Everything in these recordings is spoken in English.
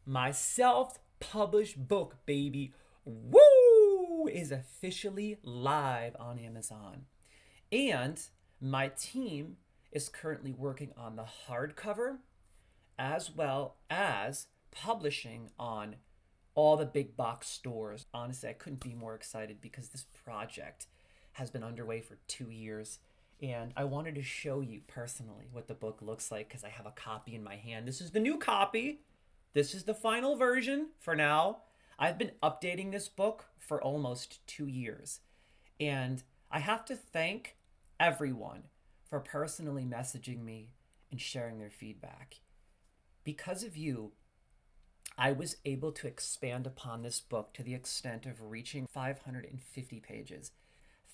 My self-published book, baby, woo, is officially live on Amazon. And my team is currently working on the hardcover as well as publishing on all the big box stores. Honestly, I couldn't be more excited because this project has been underway for 2 years. And I wanted to show you personally what the book looks like because I have a copy in my hand. This is the new copy. This is the final version for now. I've been updating this book for almost 2 years. And I have to thank everyone for personally messaging me and sharing their feedback. Because of you, I was able to expand upon this book to the extent of reaching 550 pages.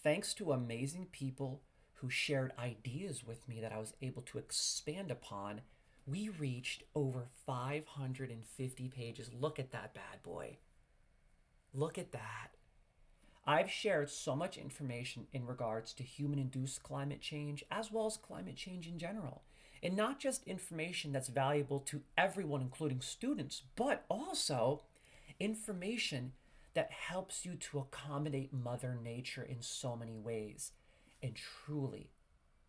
Thanks to amazing people who shared ideas with me that I was able to expand upon, we reached over 550 pages. Look at that bad boy. Look at that. I've shared so much information in regards to human-induced climate change as well as climate change in general. And not just information that's valuable to everyone, including students, but also information that helps you to accommodate Mother Nature in so many ways and truly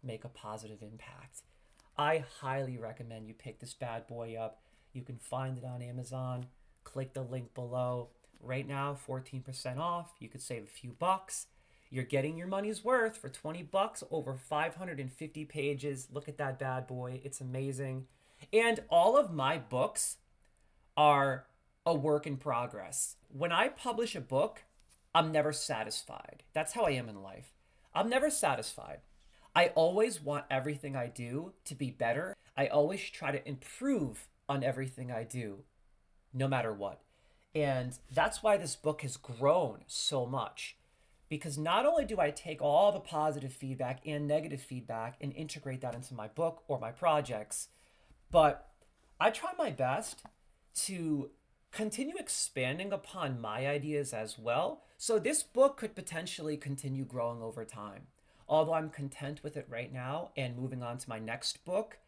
make a positive impact. I highly recommend you pick this bad boy up. You can find it on Amazon. Click the link below. Right now, 14% off. You could save a few bucks. You're getting your money's worth for 20 bucks, over 550 pages. Look at that bad boy. It's amazing. And all of my books are a work in progress. When I publish a book, I'm never satisfied. That's how I am in life. I'm never satisfied. I always want everything I do to be better. I always try to improve on everything I do, no matter what. And that's why this book has grown so much. Because not only do I take all the positive feedback and negative feedback and integrate that into my book or my projects, but I try my best to continue expanding upon my ideas as well. So this book could potentially continue growing over time. Although I'm content with it right now and moving on to my next book,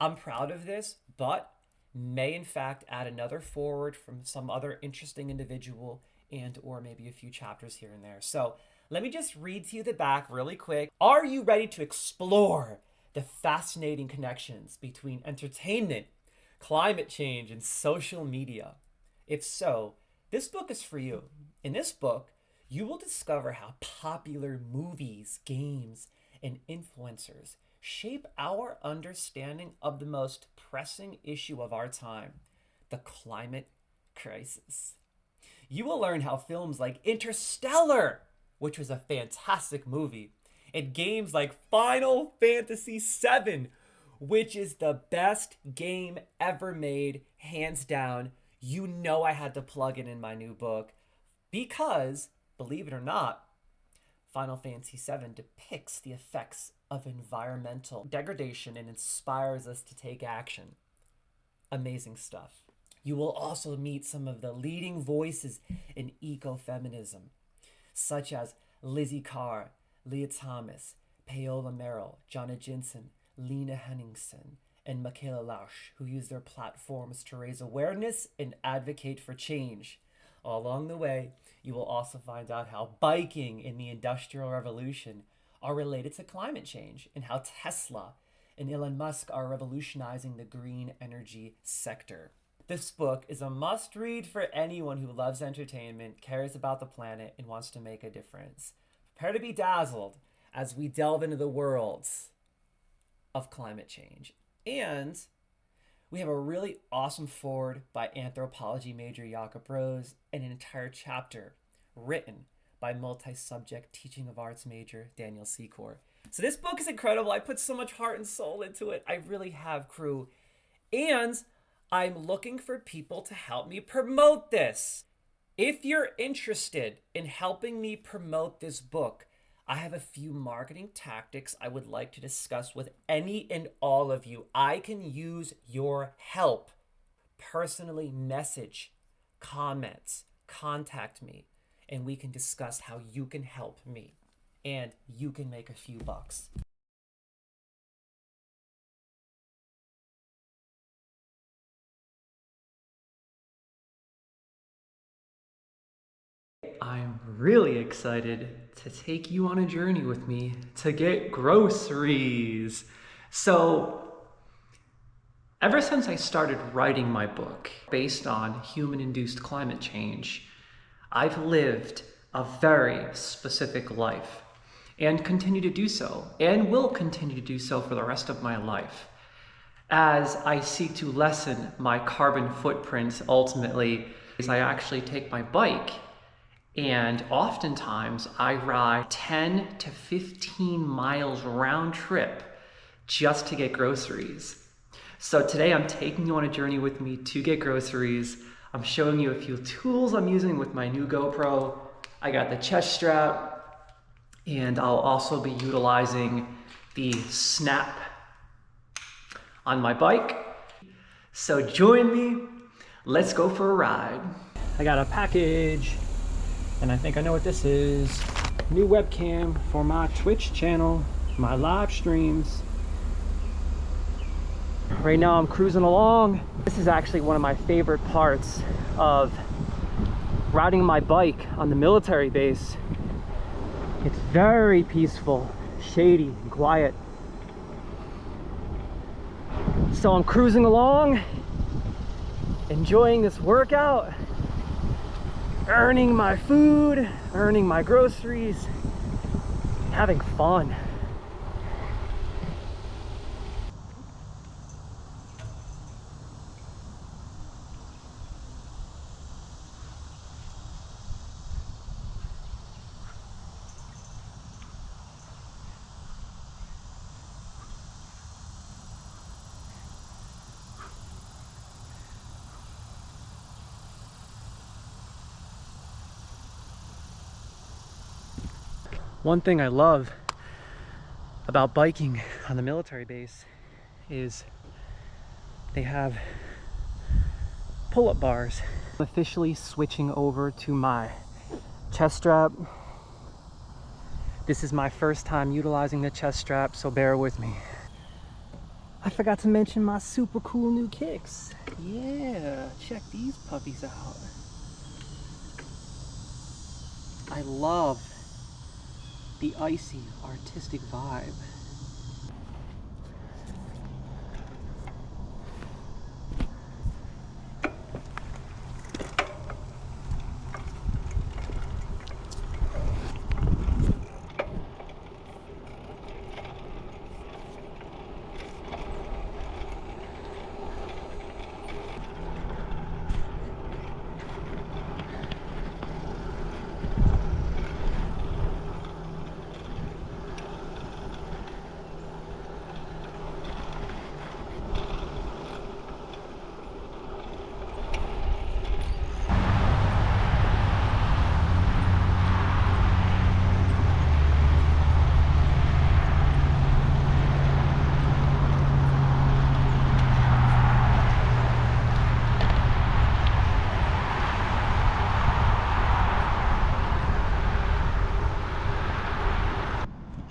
I'm proud of this, but may in fact add another forward from some other interesting individual and or maybe a few chapters here and there. So let me just read to you the back really quick. Are you ready to explore the fascinating connections between entertainment, climate change, and social media? If so, this book is for you. In this book, you will discover how popular movies, games, and influencers shape our understanding of the most pressing issue of our time, the climate crisis. You will learn how films like Interstellar, which was a fantastic movie, and games like Final Fantasy VII, which is the best game ever made, hands down. You know I had to plug it in my new book because, believe it or not, Final Fantasy VII depicts the effects of environmental degradation and inspires us to take action. Amazing stuff. You will also meet some of the leading voices in ecofeminism, such as Lizzie Carr, Leah Thomas, Paola Merrill, Jonna Jensen, Lena Henningsen, and Michaela Lausch, who use their platforms to raise awareness and advocate for change. Along the way, you will also find out how biking and the Industrial Revolution are related to climate change and how Tesla and Elon Musk are revolutionizing the green energy sector. This book is a must-read for anyone who loves entertainment, cares about the planet, and wants to make a difference. Prepare to be dazzled as we delve into the worlds of climate change. And we have a really awesome foreword by anthropology major Jakob Rose and an entire chapter written by multi-subject teaching of arts major Daniel Secor. So this book is incredible. I put so much heart and soul into it. I really have, crew. And I'm looking for people to help me promote this. If you're interested in helping me promote this book, I have a few marketing tactics I would like to discuss with any and all of you. I can use your help. Personally message, comments, contact me, and we can discuss how you can help me. And you can make a few bucks. I'm really excited to take you on a journey with me to get groceries. So, ever since I started writing my book based on human-induced climate change, I've lived a very specific life and continue to do so, and will continue to do so for the rest of my life, as I seek to lessen my carbon footprint ultimately. I actually take my bike, and oftentimes I ride 10 to 15 miles round trip just to get groceries. So today I'm taking you on a journey with me to get groceries. I'm showing you a few tools I'm using with my new GoPro. I got the chest strap, and I'll also be utilizing the snap on my bike. So join me, let's go for a ride. I got a package, and I think I know what this is. New webcam for my Twitch channel, my live streams. Right now I'm cruising along. This is actually one of my favorite parts of riding my bike on the military base. It's very peaceful, shady, and quiet. So I'm cruising along, enjoying this workout, earning my food, earning my groceries, having fun. One thing I love about biking on the military base is they have pull-up bars. I'm officially switching over to my chest strap. This is my first time utilizing the chest strap, so bear with me. I forgot to mention my super cool new kicks. Yeah, check these puppies out. I love the icy, artistic vibe.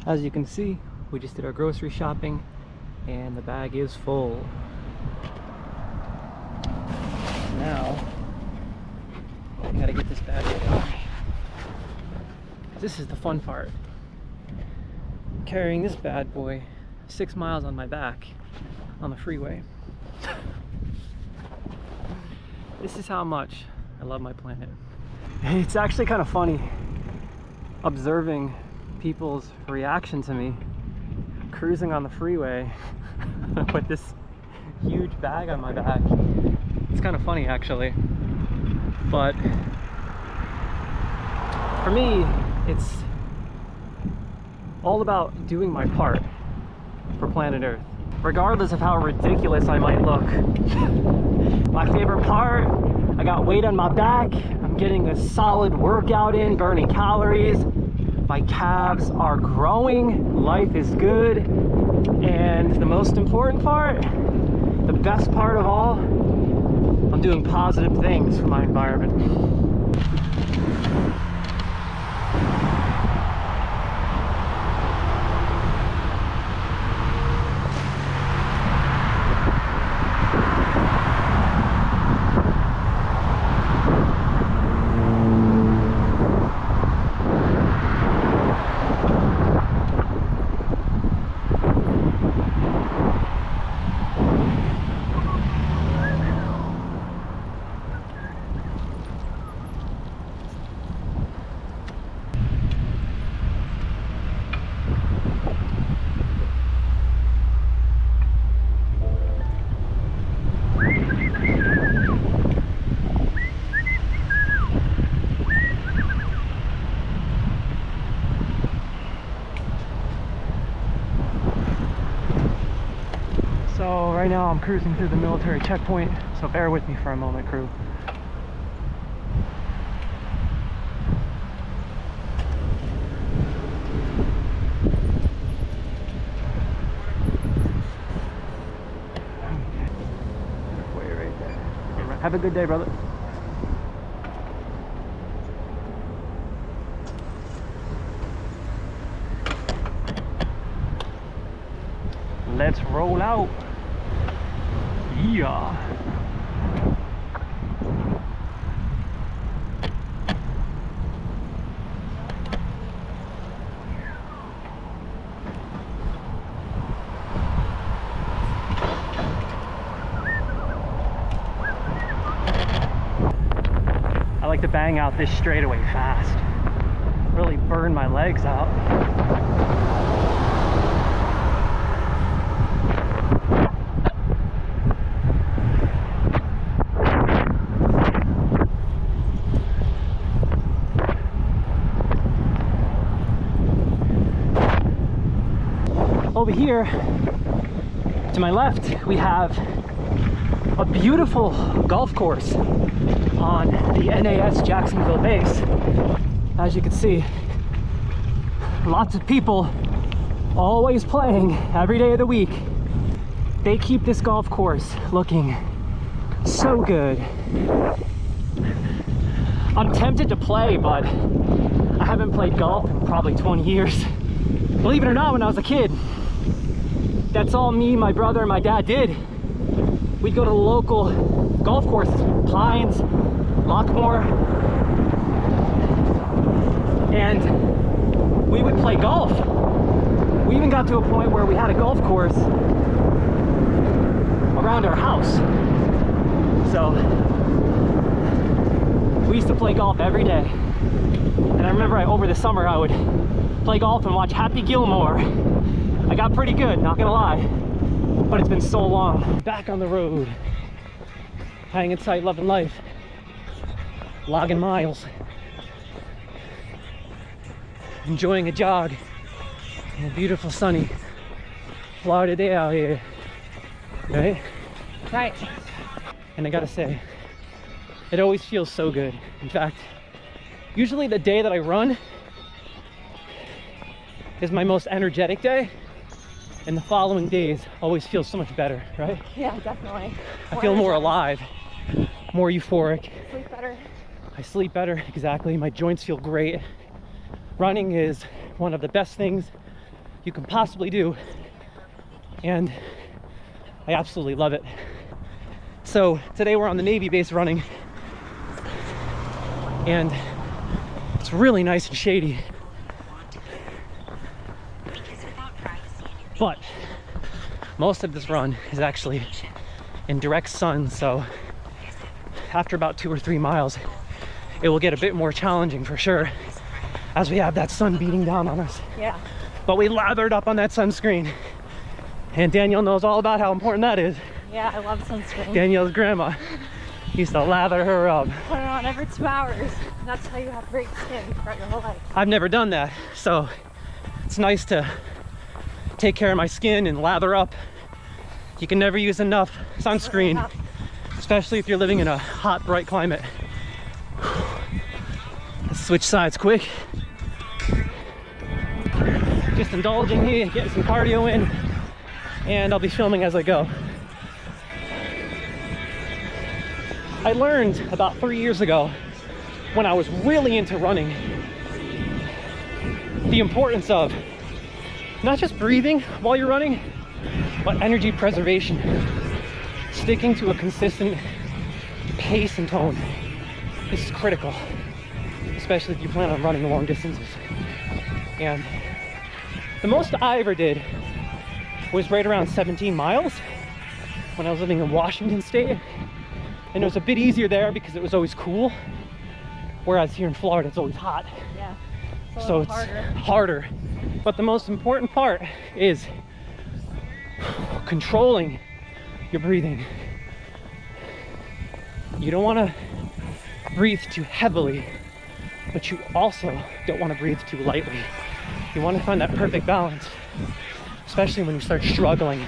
As you can see, we just did our grocery shopping and the bag is full. Now, I gotta get this bag out. This is the fun part. Carrying this bad boy 6 miles on my back on the freeway. This is how much I love my planet. It's actually kind of funny observing people's reaction to me cruising on the freeway with this huge bag on my back. It's kind of funny actually, but for me it's all about doing my part for planet Earth, regardless of how ridiculous I might look. My favorite part, I got weight on my back, I'm getting a solid workout in, burning calories. My calves are growing, life is good, and the most important part, the best part of all, I'm doing positive things for my environment. So right now I'm cruising through the military checkpoint, so bear with me for a moment, crew. Way right there. Have a good day, brother. Let's roll out. Yeah. I like to bang out this straightaway fast. Really burn my legs out. Over here to my left we have a beautiful golf course on the NAS Jacksonville base. As you can see, lots of people always playing every day of the week. They keep this golf course looking so good. I'm tempted to play, but I haven't played golf in probably 20 years. Believe it or not, when I was a kid, that's all me, my brother, and my dad did. We'd go to the local golf courses, Pines, Lockmore, and we would play golf. We even got to a point where we had a golf course around our house. So we used to play golf every day. And I remember over the summer I would play golf and watch Happy Gilmore. I got pretty good, not gonna lie, but it's been so long. Back on the road, hanging tight, loving life, logging miles, enjoying a jog in a beautiful sunny Florida day out here, right? Right. And I gotta say, it always feels so good. In fact, usually the day that I run is my most energetic day, and the following days always feel so much better, right? Yeah, definitely. I feel more alive, more euphoric. Sleep better. I sleep better, exactly. My joints feel great. Running is one of the best things you can possibly do, and I absolutely love it. So today we're on the Navy base running, and it's really nice and shady. But most of this run is actually in direct sun, so after about 2 or 3 miles, it will get a bit more challenging for sure, as we have that sun beating down on us. Yeah. But we lathered up on that sunscreen, and Danielle knows all about how important that is. Yeah, I love sunscreen. Danielle's grandma used to lather her up. Put it on every 2 hours. That's how you have great skin throughout your whole life. I've never done that, so it's nice to take care of my skin and lather up. You can never use enough sunscreen, especially if you're living in a hot, bright climate. Let's switch sides quick. Just indulging here, getting some cardio in, and I'll be filming as I go. I learned about 3 years ago, when I was really into running, the importance of not just breathing while you're running, but energy preservation. Sticking to a consistent pace and tone. This is critical, especially if you plan on running long distances. And the most I ever did was right around 17 miles when I was living in Washington State. And it was a bit easier there because it was always cool, whereas here in Florida it's always hot. Yeah. So it's harder. But the most important part is controlling your breathing. You don't want to breathe too heavily, but you also don't want to breathe too lightly. You want to find that perfect balance, especially when you start struggling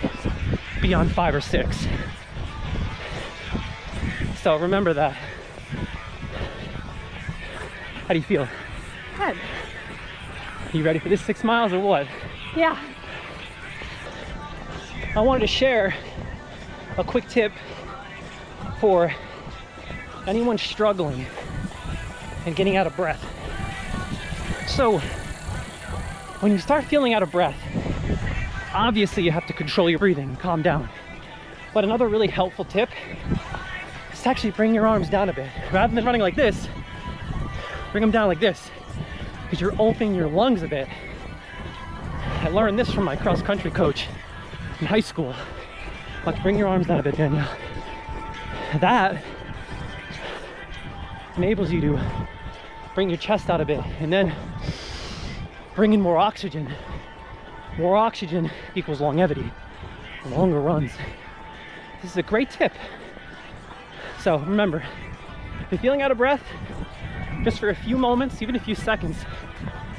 beyond 5 or 6. So remember that. How do you feel? Good. You ready for this 6 miles or what? Yeah. I wanted to share a quick tip for anyone struggling and getting out of breath. So when you start feeling out of breath, obviously you have to control your breathing and calm down. But another really helpful tip is to actually bring your arms down a bit. Rather than running like this, bring them down like this, because you're opening your lungs a bit. I learned this from my cross-country coach in high school. Like, bring your arms down a bit, Danielle. That enables you to bring your chest out a bit and then bring in more oxygen. More oxygen equals longevity, longer runs. This is a great tip. So remember, if you're feeling out of breath, just for a few moments, even a few seconds,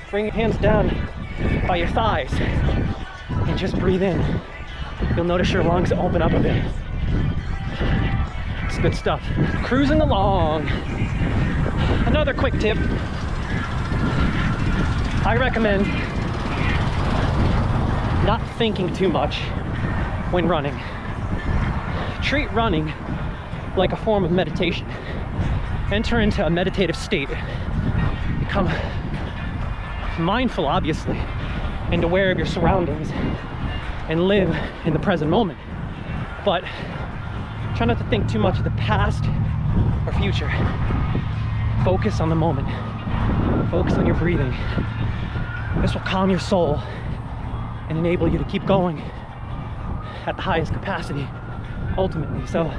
bring your hands down by your thighs and just breathe in. You'll notice your lungs open up a bit. It's good stuff. Cruising along. Another quick tip. I recommend not thinking too much when running. Treat running like a form of meditation. Enter into a meditative state. Become mindful, obviously, and aware of your surroundings and live in the present moment. But try not to think too much of the past or future. Focus on the moment. Focus on your breathing. This will calm your soul and enable you to keep going at the highest capacity, ultimately. So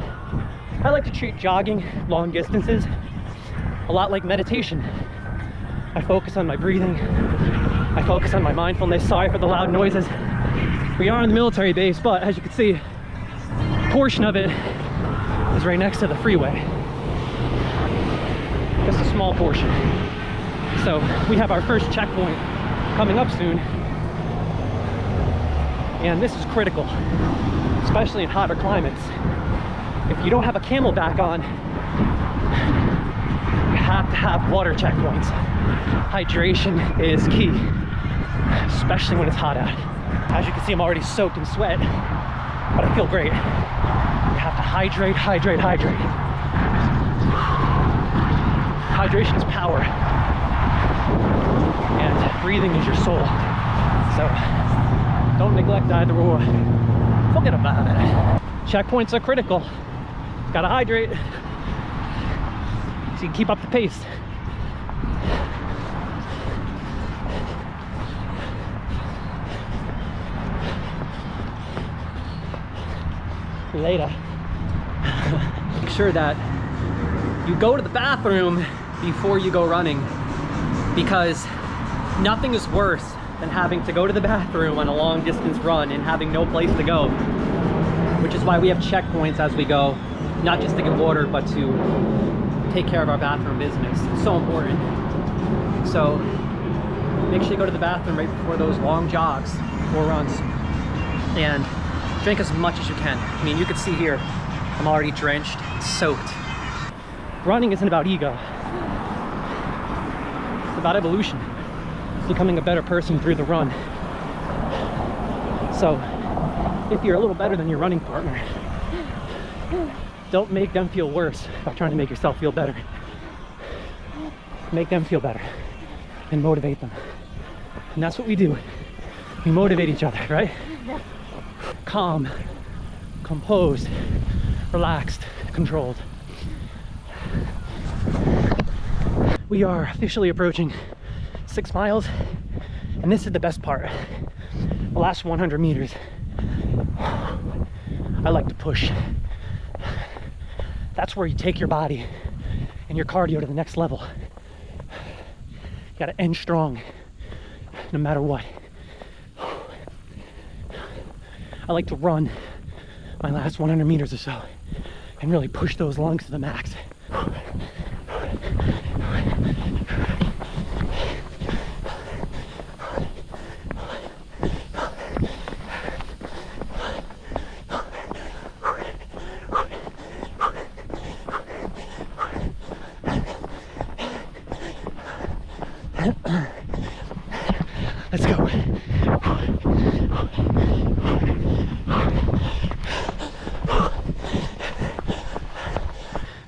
I like to treat jogging long distances a lot like meditation. I focus on my breathing. I focus on my mindfulness. Sorry for the loud noises. We are on the military base, but as you can see, a portion of it is right next to the freeway. Just a small portion. So we have our first checkpoint coming up soon. And this is critical, especially in hotter climates. If you don't have a camelback on, you have to have water checkpoints. Hydration is key, especially when it's hot out. As you can see, I'm already soaked in sweat, but I feel great. You have to hydrate, hydrate, hydrate. Hydration is power, and breathing is your soul. So don't neglect either or. Forget about it. Checkpoints are critical. Gotta hydrate so you can keep up the pace. Later. Make sure that you go to the bathroom before you go running, because nothing is worse than having to go to the bathroom on a long distance run and having no place to go, which is why we have checkpoints as we go, not just to get water, but to take care of our bathroom business. It's so important. So make sure you go to the bathroom right before those long jogs or runs, and drink as much as you can. I mean, you can see here, I'm already drenched, soaked. Running isn't about ego. It's about evolution. Becoming a better person through the run. So, if you're a little better than your running partner, don't make them feel worse by trying to make yourself feel better. Make them feel better and motivate them. And that's what we do. We motivate each other, right? Yeah. Calm, composed, relaxed, controlled. We are officially approaching 6 miles, and this is the best part. The last 100 meters, I like to push. That's where you take your body and your cardio to the next level. You gotta end strong, no matter what. I like to run my last 100 meters or so and really push those lungs to the max.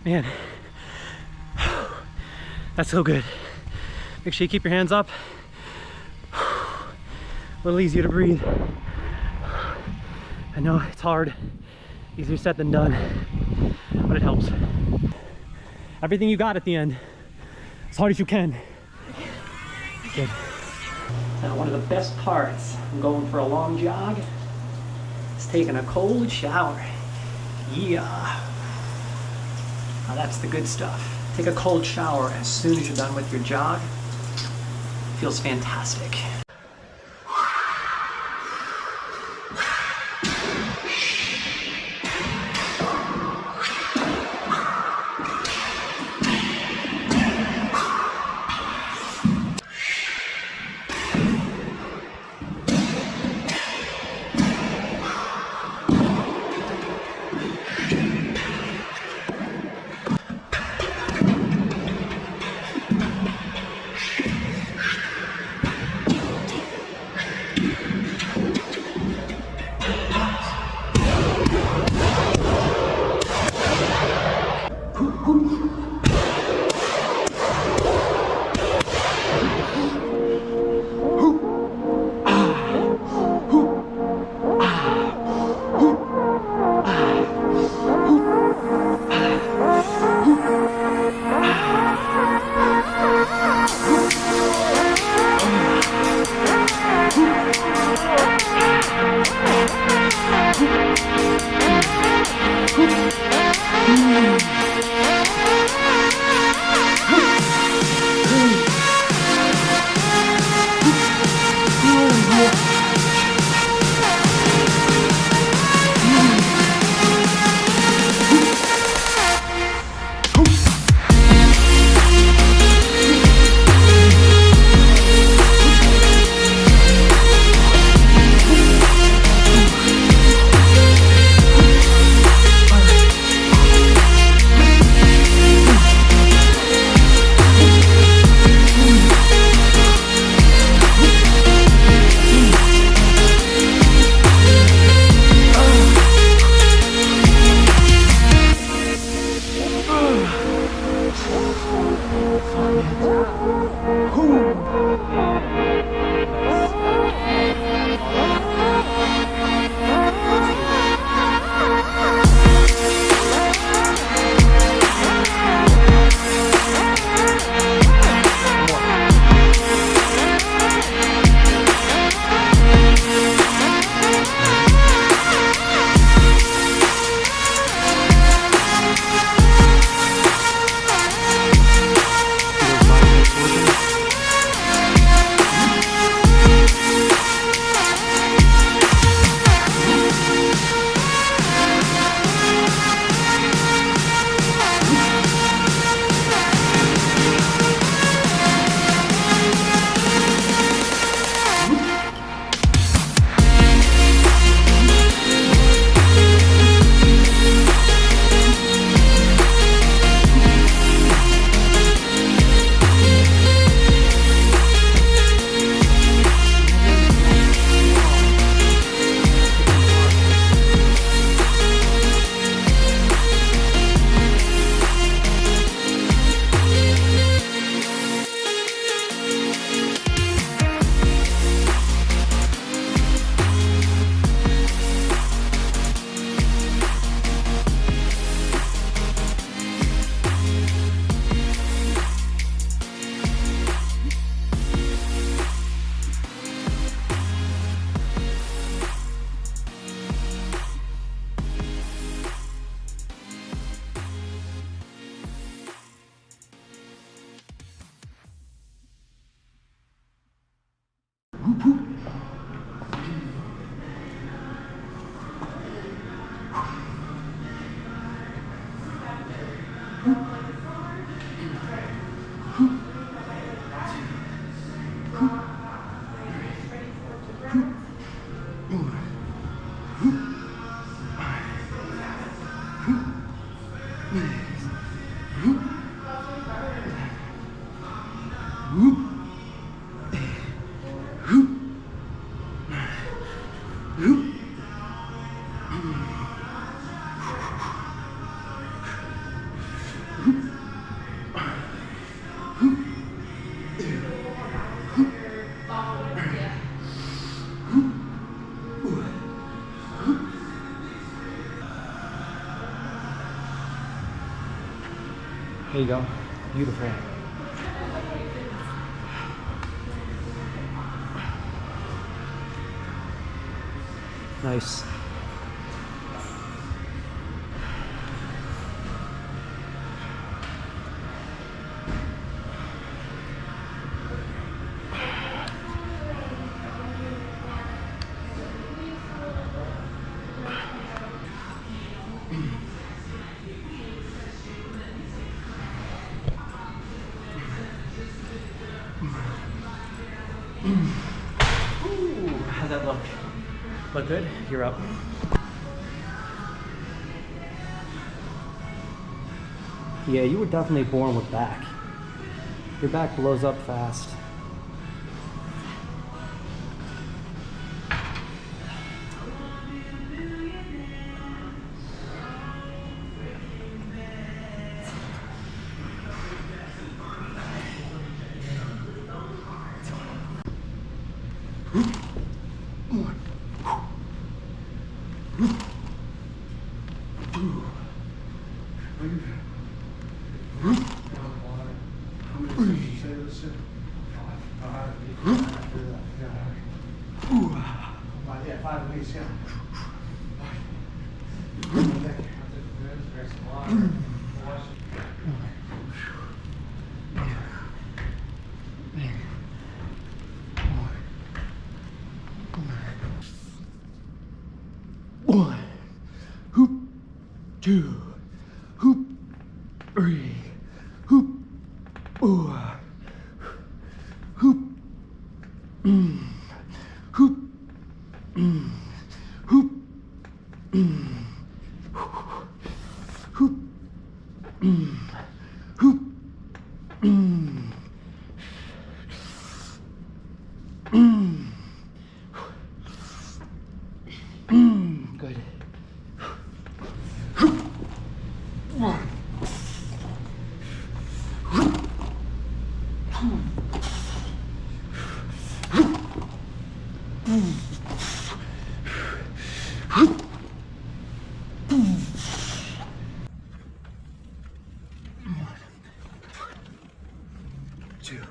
Man, that's so good. Make sure you keep your hands up. A little easier to breathe. I know it's hard, easier said than done, but it helps. Everything you got at the end, as hard as you can. Good. Now, one of the best parts of going for a long jog is taking a cold shower. Yeah. Now that's the good stuff. Take a cold shower as soon as you're done with your jog. Feels fantastic. There you go. Beautiful. Nice. Ooh, how'd that look? Look good? You're up. Yeah, you were definitely born with back. Your back blows up fast. Yeah, 5 weeks, yeah. One, hoop, two, hoop, three, hoop, ooh, hoop, hoop, hoop, hoop, hoop, good. One. Two.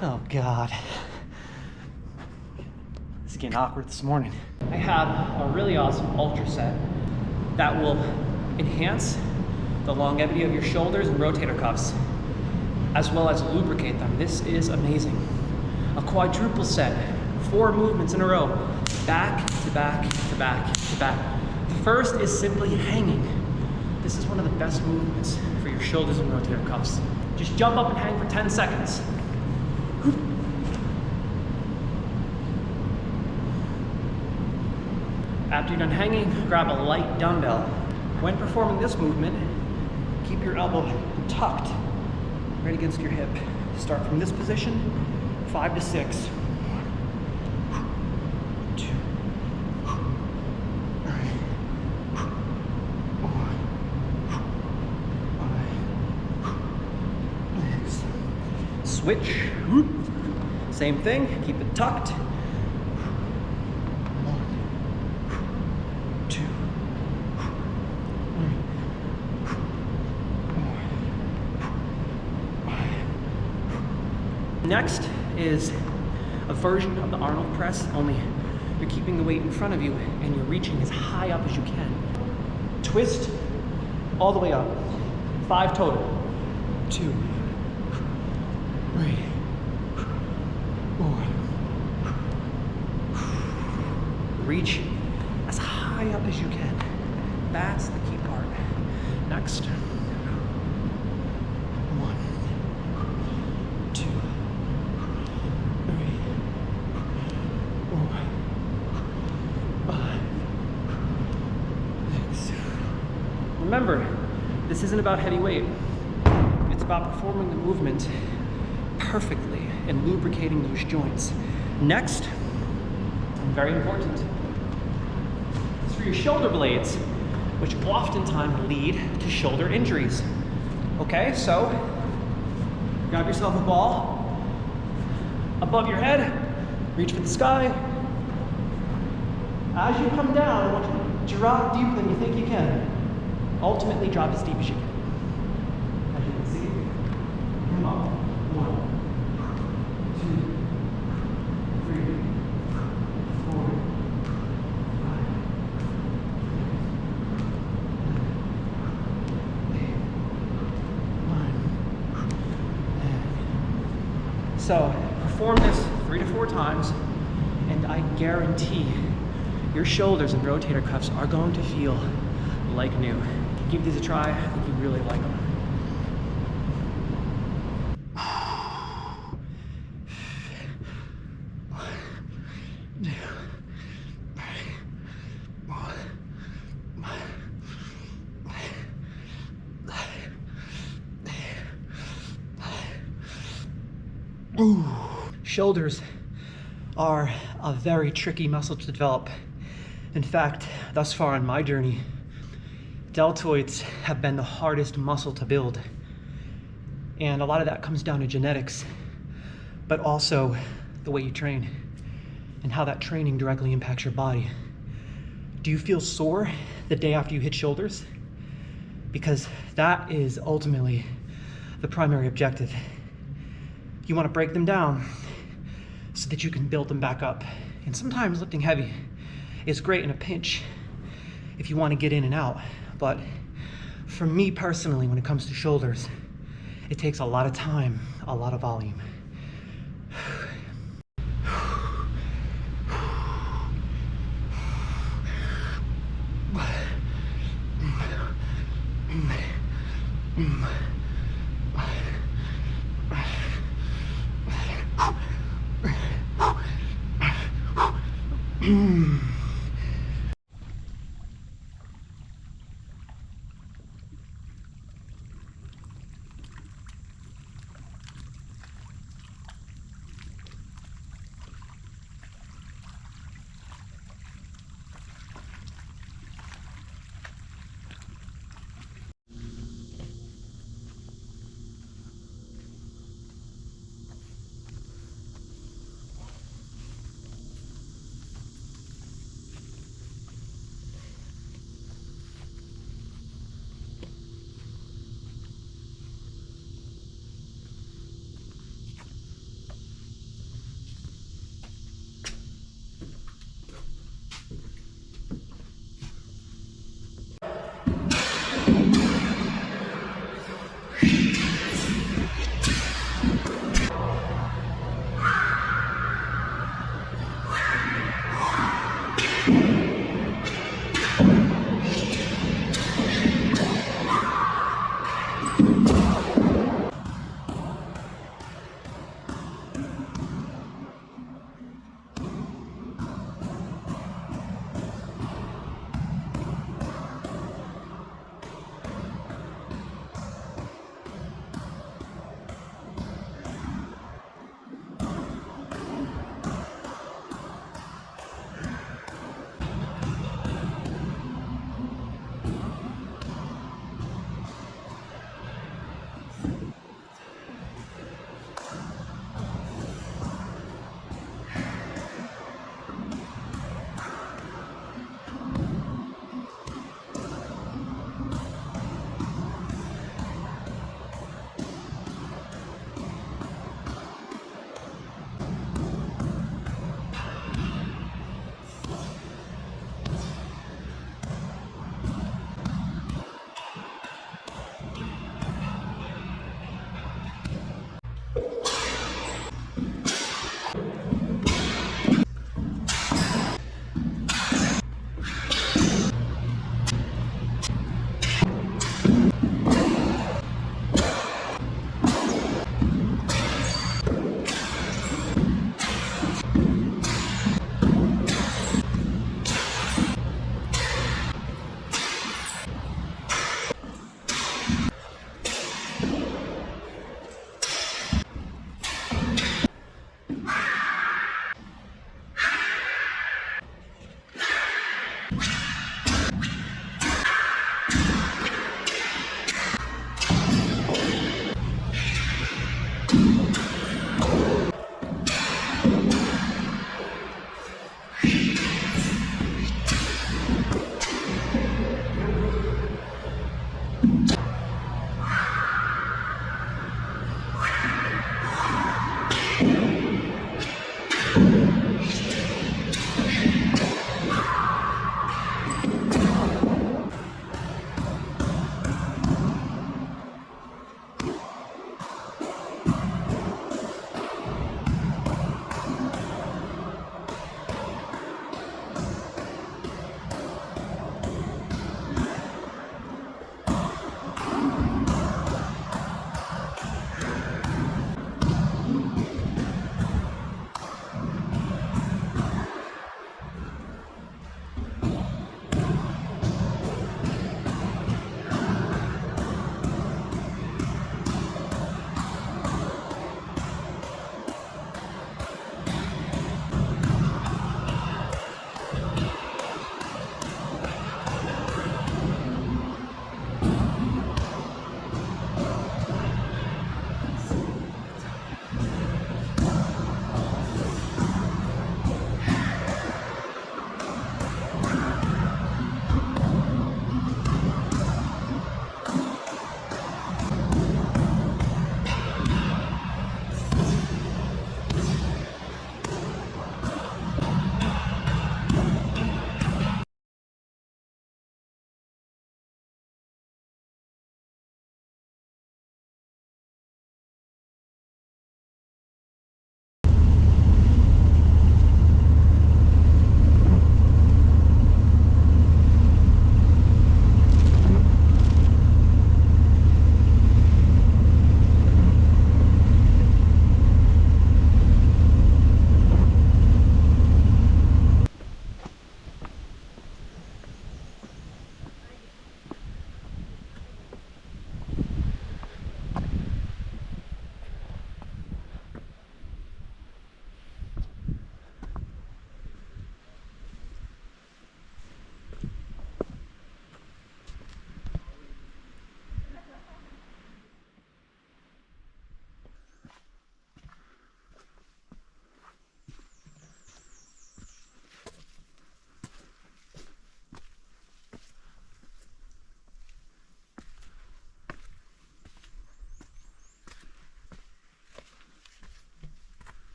Oh God. This is getting awkward this morning. I have a really awesome ultra set that will enhance the longevity of your shoulders and rotator cuffs, as well as lubricate them. This is amazing. A quadruple set, 4 movements in a row, back to back to back to back. The first is simply hanging. This is one of the best movements for your shoulders and rotator cuffs. Just jump up and hang for 10 seconds. After you're done hanging, grab a light dumbbell. When performing this movement, keep your elbow tucked right against your hip. Start from this position, 5 to 6. 1, 2, 3, 4, 5, 6. Switch. Same thing, keep it tucked. 2. Next is a version of the Arnold press, only you're keeping the weight in front of you and you're reaching as high up as you can. Twist all the way up. 5 total. 2, 3, 4. Reach as high up as you can. That's the key part. Next. 1, 2, 3, 4, 5, 6. Remember, this isn't about heavy weight. It's about performing the movement perfectly and lubricating those joints. Next, very important, your shoulder blades, which oftentimes lead to shoulder injuries. Okay, so grab yourself a ball above your head, reach for the sky. As you come down, I want you to drop deeper than you think you can. Ultimately, drop as deep as you can. As you can see, come up. 1, 2, 3, 4, 5, 6, 7, 8, 1. So, perform this 3 to 4 times, and I guarantee your shoulders and rotator cuffs are going to feel like new. Give these a try. I think you really like them. Shoulders are a very tricky muscle to develop. In fact, thus far on my journey, deltoids have been the hardest muscle to build. And a lot of that comes down to genetics, but also the way you train and how that training directly impacts your body. Do you feel sore the day after you hit shoulders? Because that is ultimately the primary objective. You want to break them down so that you can build them back up. And sometimes lifting heavy is great in a pinch if you want to get in and out. But for me personally, when it comes to shoulders, it takes a lot of time, a lot of volume.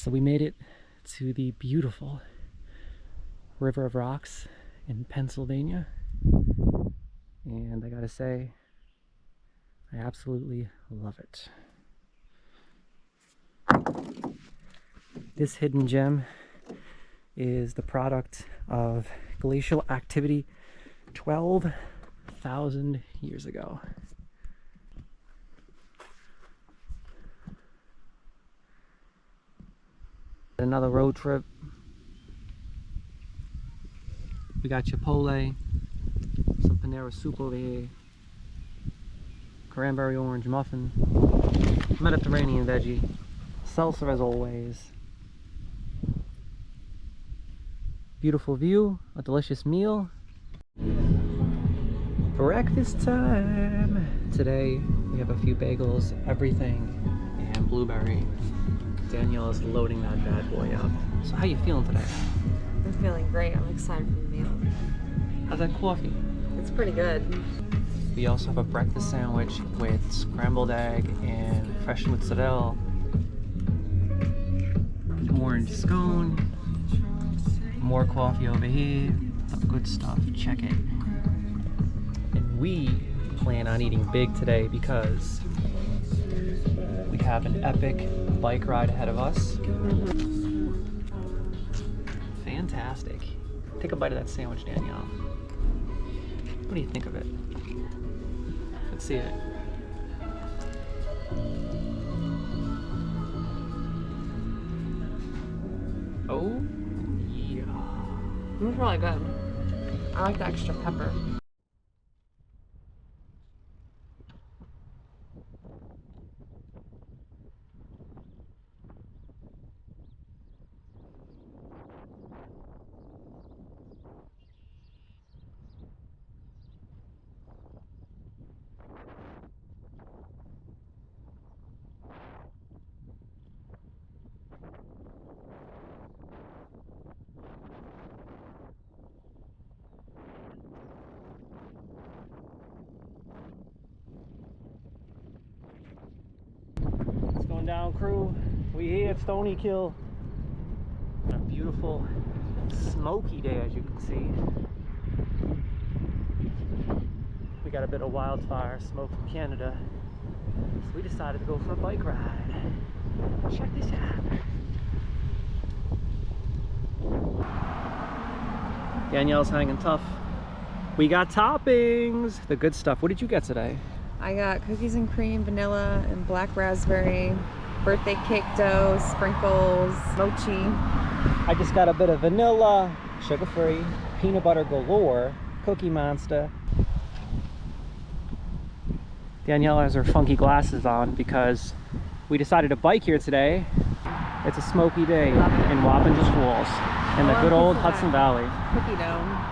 So we made it to the beautiful River of Rocks in Pennsylvania. And I gotta say, I absolutely love it. This hidden gem is the product of glacial activity 12,000 years ago. Another road trip. We got Chipotle, some Panera soup over here, cranberry orange muffin, Mediterranean veggie, salsa as always. Beautiful view, a delicious meal. Breakfast time! Today we have a few bagels, everything, and blueberry. Danielle is loading that bad boy up. So how you feeling today? I'm feeling great. I'm excited for the meal. How's that coffee? It's pretty good. We also have a breakfast sandwich with scrambled egg and fresh mozzarella, an orange scone, more coffee over here, the good stuff, check it. And we plan on eating big today because we have an epic bike ride ahead of us. Fantastic. Take a bite of that sandwich, Danielle. What do you think of it? Let's see it. Oh, yeah. It was really good. I like the extra pepper. What's going down, crew? We here at Stony Kill. A beautiful smoky day, as you can see. We got a bit of wildfire smoke from Canada, so we decided to go for a bike ride. Check this out. Danielle's hanging tough. We got toppings, the good stuff. What did you get today? I got cookies and cream, vanilla, and black raspberry, birthday cake dough, sprinkles, mochi. I just got a bit of vanilla, sugar-free, peanut butter galore, Cookie Monster. Danielle has her funky glasses on because we decided to bike here today. It's a smoky day in Wappinger Falls in the good old Hudson Valley. Cookie dough.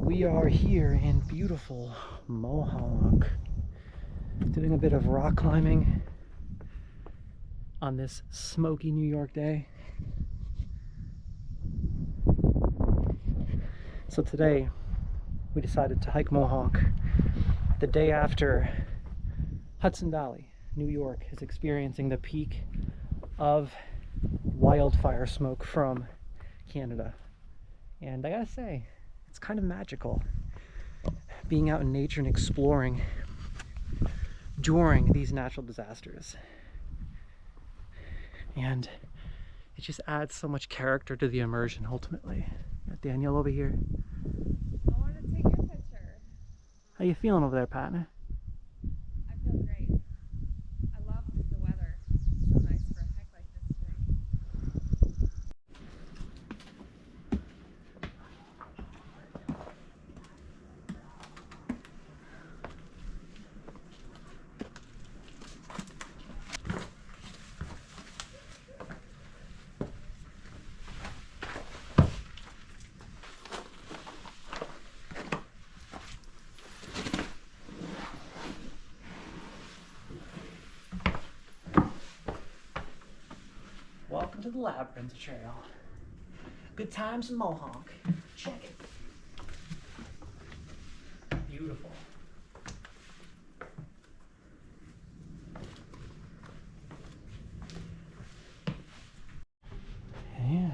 We are here in beautiful Mohawk, doing a bit of rock climbing on this smoky New York day. So today we decided to hike Mohawk the day after Hudson Valley, New York is experiencing the peak of wildfire smoke from Canada. And I gotta say, it's kind of magical being out in nature and exploring during these natural disasters. And it just adds so much character to the immersion ultimately. Got Danielle over here. I want to take your picture. How you feeling over there, partner? I feel great. I love the weather. It's so nice for a hike like this today. Welcome to the Labyrinth Trail. Good times in Mohawk. Check it. beautiful. Yeah.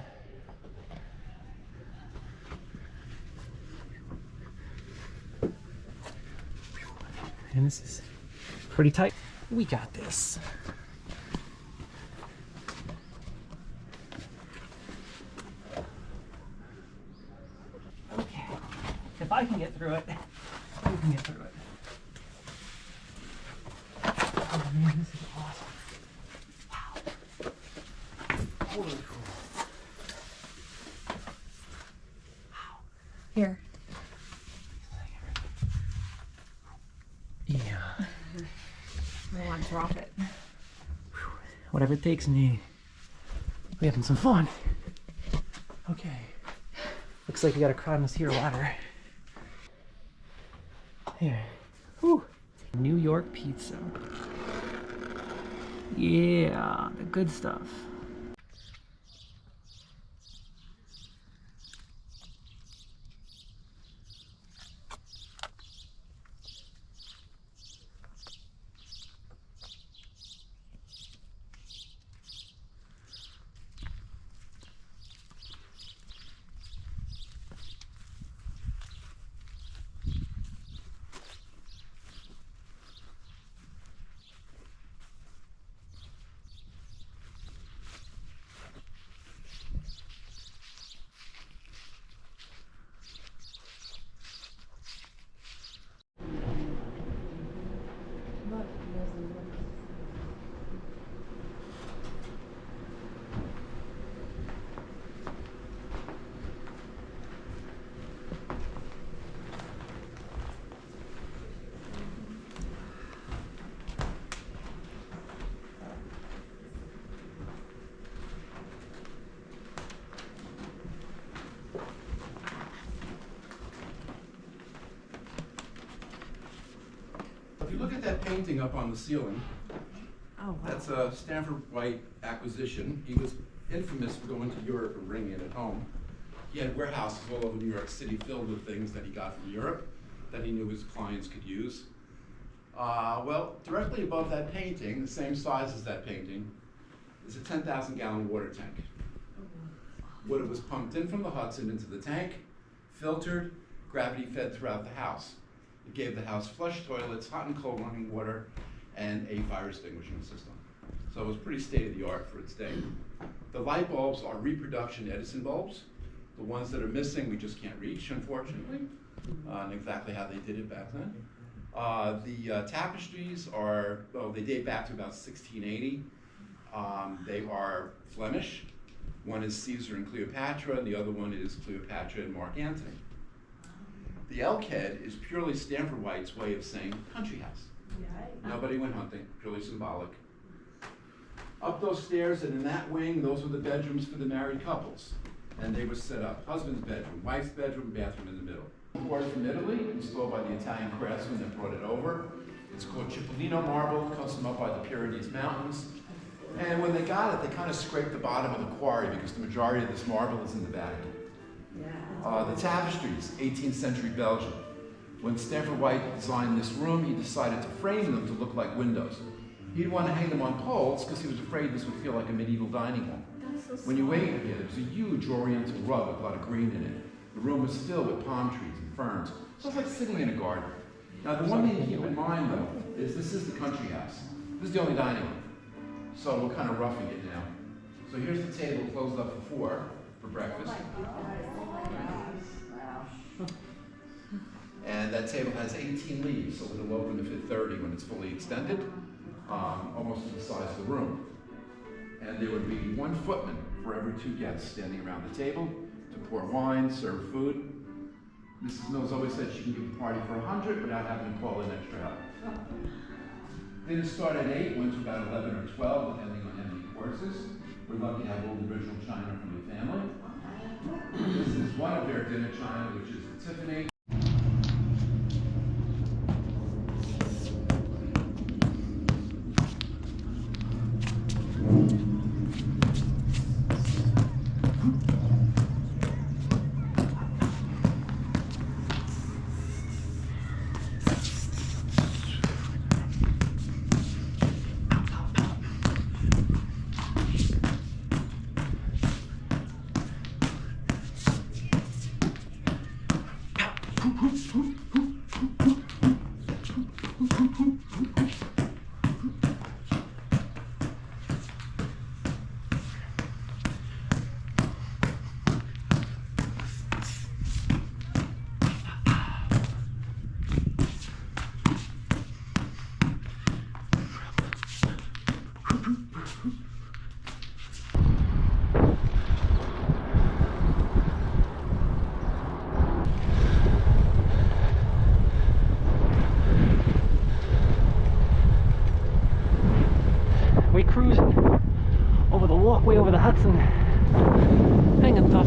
And this is pretty tight. We got this. Okay. If I can get through it, you can get through it. Oh man, this is awesome. Wow. Holy cool. Here. Yeah. I don't want to drop it. Whatever it takes, me. We having some fun. Okay. Looks like we gotta climb this here ladder. Here. Whew. New York pizza. Yeah, the good stuff. If you look at that painting up on the ceiling, Oh, wow. that's a Stanford White acquisition. He was infamous for going to Europe and bringing it at home. He had warehouses all over New York City filled with things that he got from Europe that he knew his clients could use. Well, directly above that painting, the same size as that painting, is a 10,000-gallon water tank. Water was pumped in from the Hudson into the tank, filtered, gravity fed throughout the house. It gave the house flush toilets, hot and cold running water, and a fire extinguishing system. So it was pretty state-of-the-art for its day. The light bulbs are reproduction Edison bulbs. The ones that are missing, we just can't reach, unfortunately, and exactly how they did it back then. The tapestries are, well, they date back to about 1680. They are Flemish. One is Caesar and Cleopatra, and the other one is Cleopatra and Mark Antony. The elk head is purely Stanford White's way of saying country house. Nobody went hunting, purely symbolic. Up those stairs and in that wing, those were the bedrooms for the married couples. And they were set up, husband's bedroom, wife's bedroom, bathroom in the middle. Imported from Italy, installed by the Italian craftsman that brought it over. It's called Cipollino marble, custom up by the Pyrenees Mountains. And when they got it, they kind of scraped the bottom of the quarry because the majority of this marble is in the back. The tapestries, 18th century Belgium. When Stanford White designed this room, he decided to frame them to look like windows. He didn't want to hang them on poles because he was afraid this would feel like a medieval dining hall. When you wait here, there's a huge oriental rug with a lot of green in it. The room was filled with palm trees and ferns. So it's like sitting in a garden. Now the one thing to keep in mind though, is this is the country house. This is the only dining room. So we're kind of roughing it now. So here's the table closed up for 4 for breakfast. And that table has 18 leaves, so it'll open to fit 30 when it's fully extended, almost to the size of the room. And there would be 1 footman for every 2 guests standing around the table to pour wine, serve food. Mrs. Mills always said she can give a party for 100 without having to call in extra help. Dinner started at 8, went to about 11 or 12, depending on how many courses. We're lucky to have all the original china from the family. This is one of their dinner china, which is the Tiffany. cruising over the walkway over the Hudson. Hanging tough.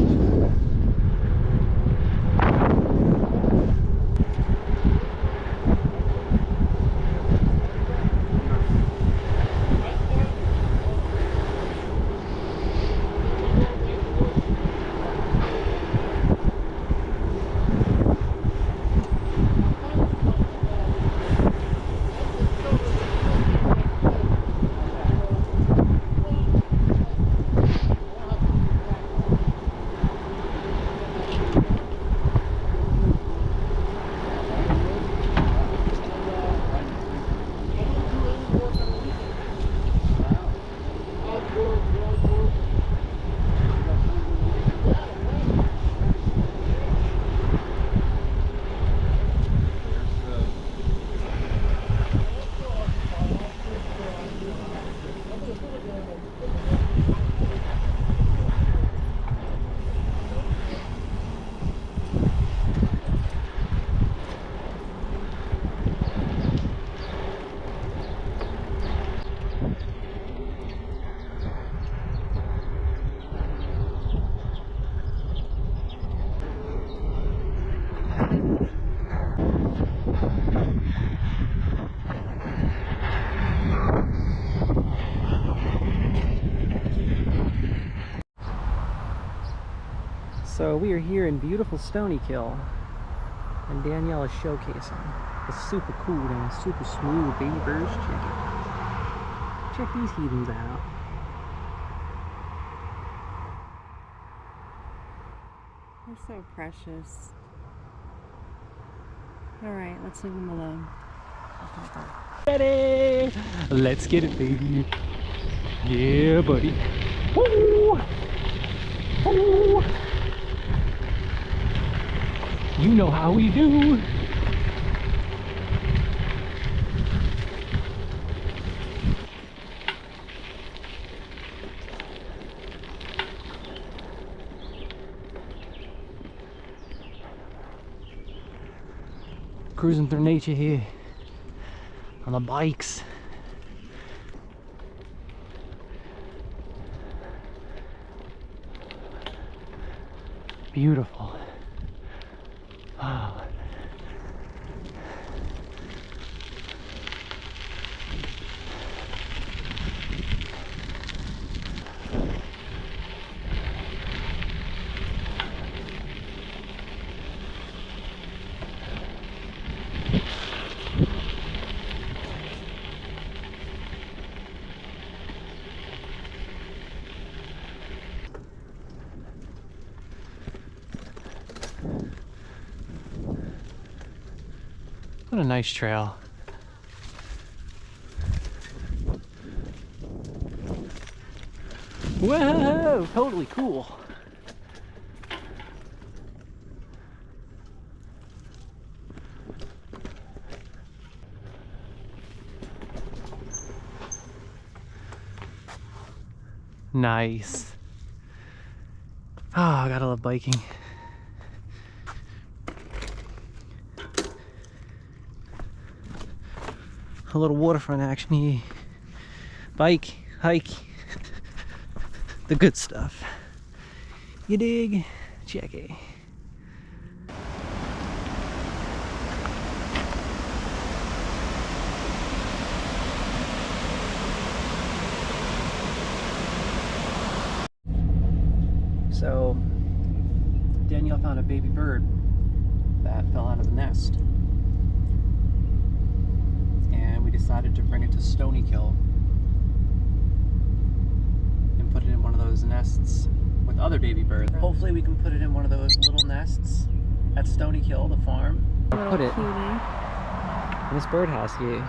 So we are here in beautiful Stony Kill, and Danielle is showcasing the super cool and super smooth baby birds chicken. Check these heathens out. They're so precious. Alright, let's leave them alone. Ready? Let's get it, baby. Yeah, buddy. Woo! Woo! You know how we do. Cruising through nature here on the bikes. Beautiful. Wow. What a nice trail. Whoa, totally cool. Nice. Oh, I gotta love biking. A little waterfront action here. Bike, hike, the good stuff. You dig? Check it. So, Danielle found a baby bird that fell out of the nest. And we decided to bring it to Stony Kill and put it in one of those nests with other baby birds. Hopefully we can put it in one of those little nests at Stony Kill, the farm. Put it in this birdhouse here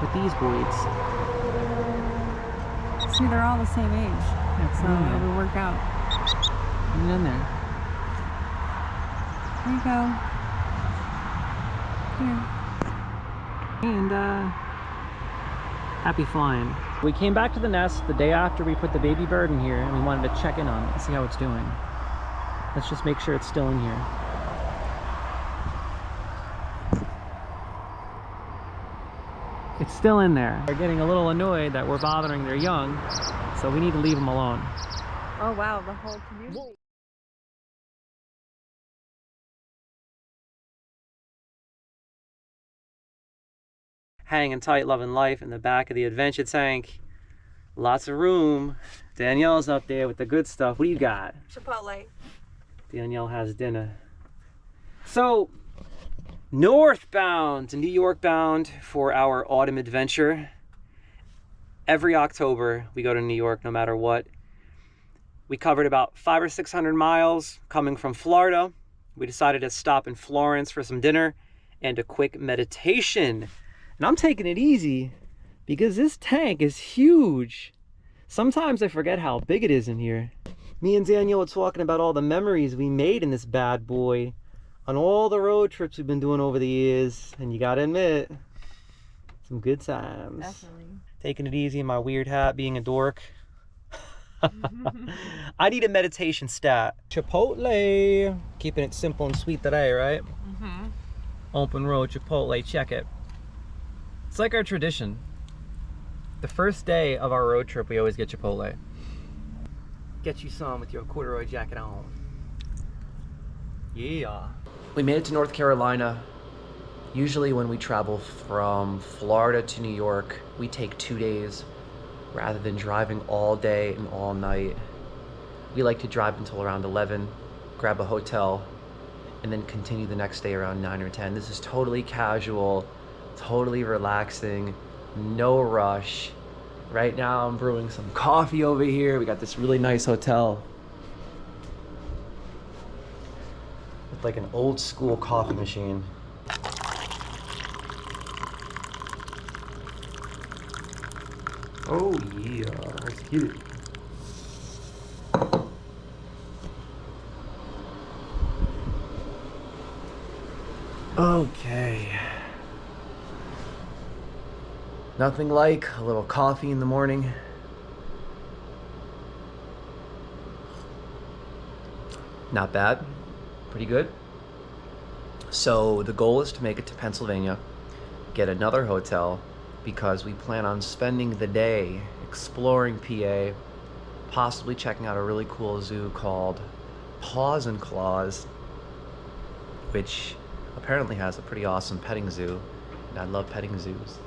with these boys. See, they're all the same age, Yeah, so it would work out. Put it in there. There you go. Here. And happy flying. We came back to the nest the day after we put the baby bird in here, and we wanted to check in on it and see how it's doing. Let's just make sure it's still in here. It's still in there. They're getting a little annoyed that we're bothering their young, so we need to leave them alone. Oh wow, the whole community. Hanging tight, loving life in the back of the adventure tank. Lots of room. Danielle's up there with the good stuff. What do you got? Chipotle. Danielle has dinner. So, northbound to New York bound for our autumn adventure. Every October we go to New York no matter what. We covered about 500 or 600 miles coming from Florida. We decided to stop in Florence for some dinner and a quick meditation. And I'm taking it easy because this tank is huge. Sometimes I forget how big it is in here. Me and Danielle were talking about all the memories we made in this bad boy on all the road trips we've been doing over the years. And you gotta admit, some good times. Definitely. Taking it easy in my weird hat, being a dork. I need a meditation stat. Chipotle. Keeping it simple and sweet today, right? Mm-hmm. Open road Chipotle, check it. It's like our tradition. The first day of our road trip, we always get Chipotle. Get you some with your corduroy jacket on. Yeah. We made it to North Carolina. Usually when we travel from Florida to New York, we take 2 days rather than driving all day and all night. We like to drive until around 11, grab a hotel, and then continue the next day around 9 or 10. This is totally casual, totally relaxing, no rush. Right now I'm brewing some coffee over here. We got this really nice hotel with like an old school coffee machine. Oh yeah, let's get it. Okay. Nothing like a little coffee in the morning. Not bad, pretty good. So the goal is to make it to Pennsylvania, get another hotel, because we plan on spending the day exploring PA, possibly checking out a really cool zoo called Paws and Claws, which apparently has a pretty awesome petting zoo, and I love petting zoos.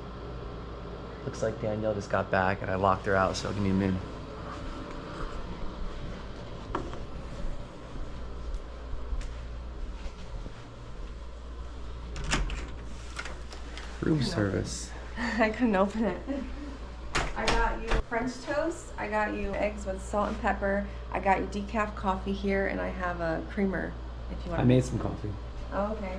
Looks like Danielle just got back and I locked her out, so give me a minute. Room service. I couldn't open it. I got you French toast. I got you eggs with salt and pepper. I got you decaf coffee here, and I have a creamer if you want. I made some coffee. Oh, okay.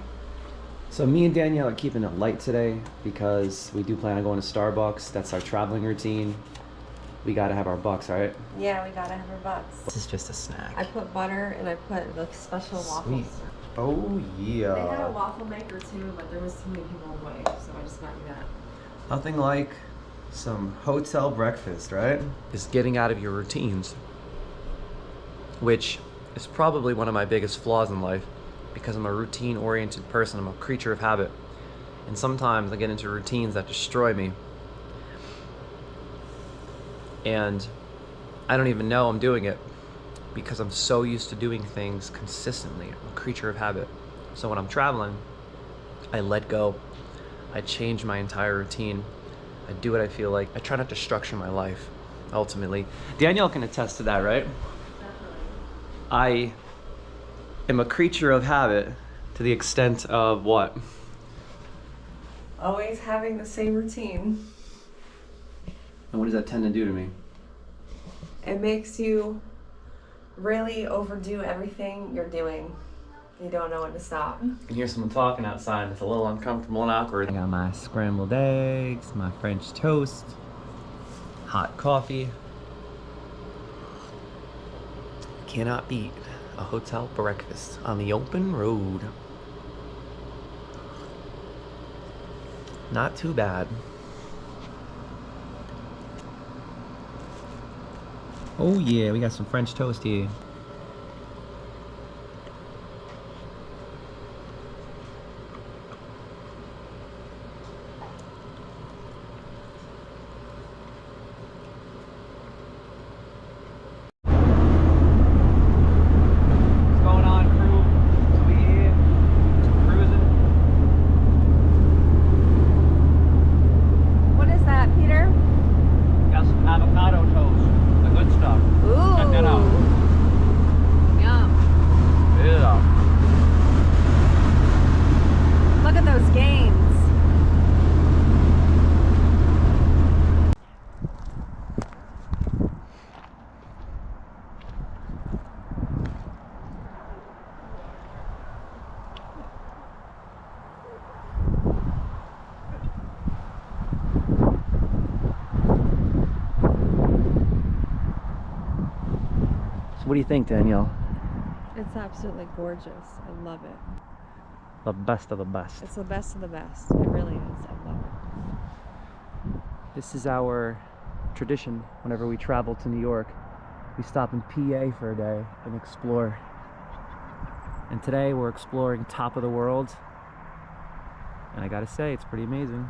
So me and Danielle are keeping it light today because we do plan on going to Starbucks. That's our traveling routine. We gotta have our bucks, right? Yeah, we gotta have our bucks. This is just a snack. I put butter and I put the special waffles. Oh yeah. They had a waffle maker too, but there was too many people away, so I just got you that. Nothing like some hotel breakfast, right? Is getting out of your routines, which is probably one of my biggest flaws in life because I'm a routine-oriented person. I'm a creature of habit. And sometimes I get into routines that destroy me. And I don't even know I'm doing it because I'm so used to doing things consistently. I'm a creature of habit. So when I'm traveling, I let go. I change my entire routine. I do what I feel like. I try not to structure my life, ultimately. Danielle can attest to that, right? Definitely. I am a creature of habit to the extent of what? Always having the same routine. And what does that tend to do to me? It makes you really overdo everything you're doing. You don't know when to stop. I can hear someone talking outside. It's a little uncomfortable and awkward. I got my scrambled eggs, my French toast, hot coffee. Cannot beat a hotel breakfast on the open road. Not too bad. Oh yeah, we got some French toast here. What do you think, Danielle? It's absolutely gorgeous. I love it. The best of the best. It's the best of the best. It really is. I love it. This is our tradition whenever we travel to New York. We stop in PA for a day and explore. And today we're exploring top of the world. And I gotta say, it's pretty amazing.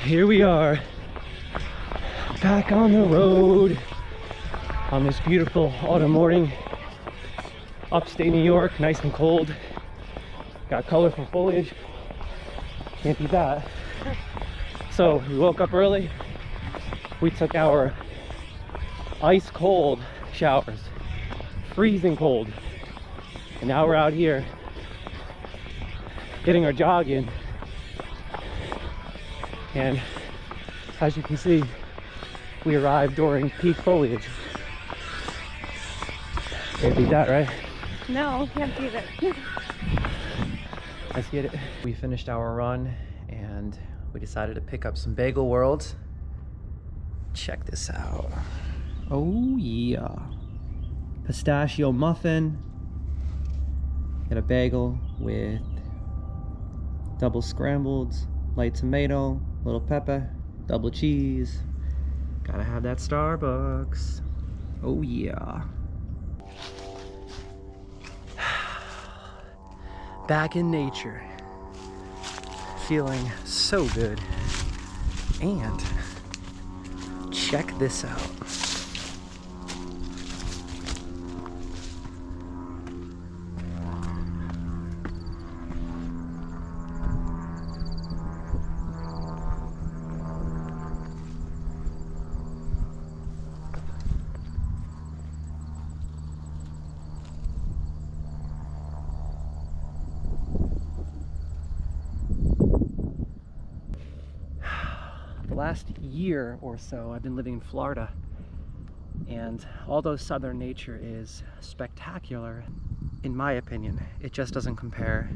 Here we are, back on the road on this beautiful autumn morning. Upstate New York, nice and cold. Got colorful foliage. Can't beat that. So we woke up early. We took our ice cold showers, freezing cold. And now we're out here getting our jog in. And as you can see, we arrived during peak foliage. Can't beat that, right? No, can't beat it. Let's get it. We finished our run and we decided to pick up some Bagel World. Check this out. Oh yeah. Pistachio muffin. Got a bagel with double scrambled, light tomato, little pepper, double cheese. Gotta have that Starbucks. Oh yeah. Back in nature. Feeling so good. And check this out. Last year or so I've been living in Florida, and although southern nature is spectacular, in my opinion, it just doesn't compare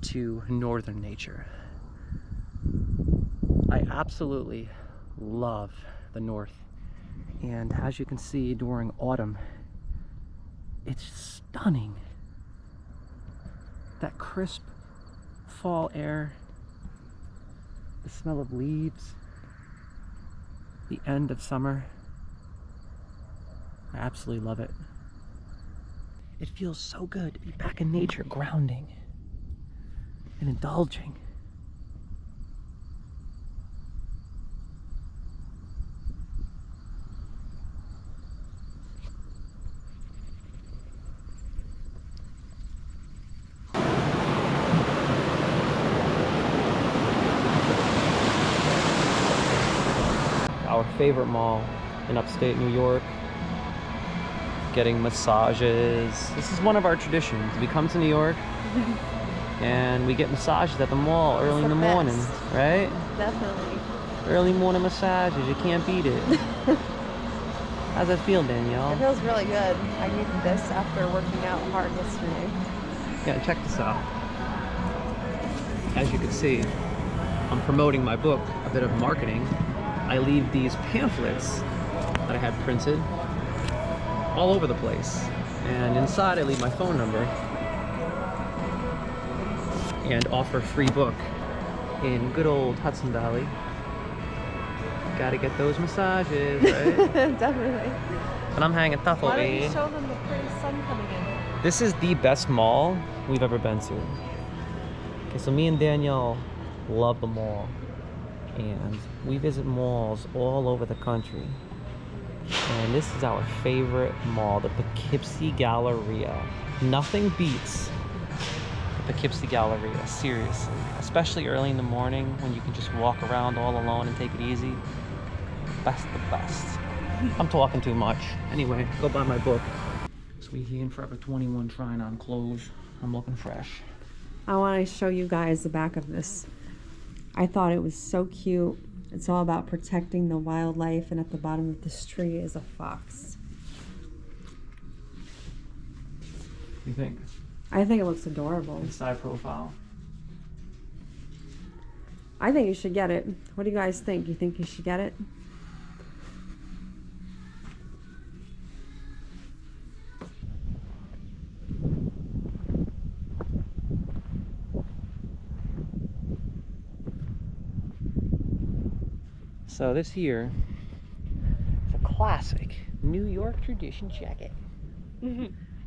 to northern nature. I absolutely love the north, and as you can see during autumn, it's stunning. That crisp fall air, the smell of leaves, the end of summer. I absolutely love it. It feels so good to be back in nature, grounding and indulging. Our favorite mall in upstate New York, getting massages. This is one of our traditions. We come to New York and we get massages at the mall early in the morning, right? Definitely. Early morning massages, you can't beat it. How's that feel, Danielle? It feels really good. I needed this after working out hard yesterday. Yeah, check this out. As you can see, I'm promoting my book, a bit of marketing. I leave these pamphlets that I had printed all over the place, and inside I leave my phone number and offer a free book in good old Hudson Valley. Gotta get those massages, right? Definitely. And I'm hanging tough over Why don't you here. show them the pretty sun coming in? This is the best mall we've ever been to. Okay, so me and Danielle love the mall, and we visit malls all over the country. And this is our favorite mall, the Poughkeepsie Galleria. Nothing beats the Poughkeepsie Galleria, seriously. Especially early in the morning when you can just walk around all alone and take it easy. Best of the best. I'm talking too much. Anyway, go buy my book. Sweet Tea and Forever 21 trying on clothes. I'm looking fresh. I want to show you guys the back of this. I thought it was so cute. It's all about protecting the wildlife, and at the bottom of this tree is a fox. You think? I think it looks adorable. Side profile. I think you should get it. What do you guys think? You think you should get it? So this here is a classic New York tradition jacket.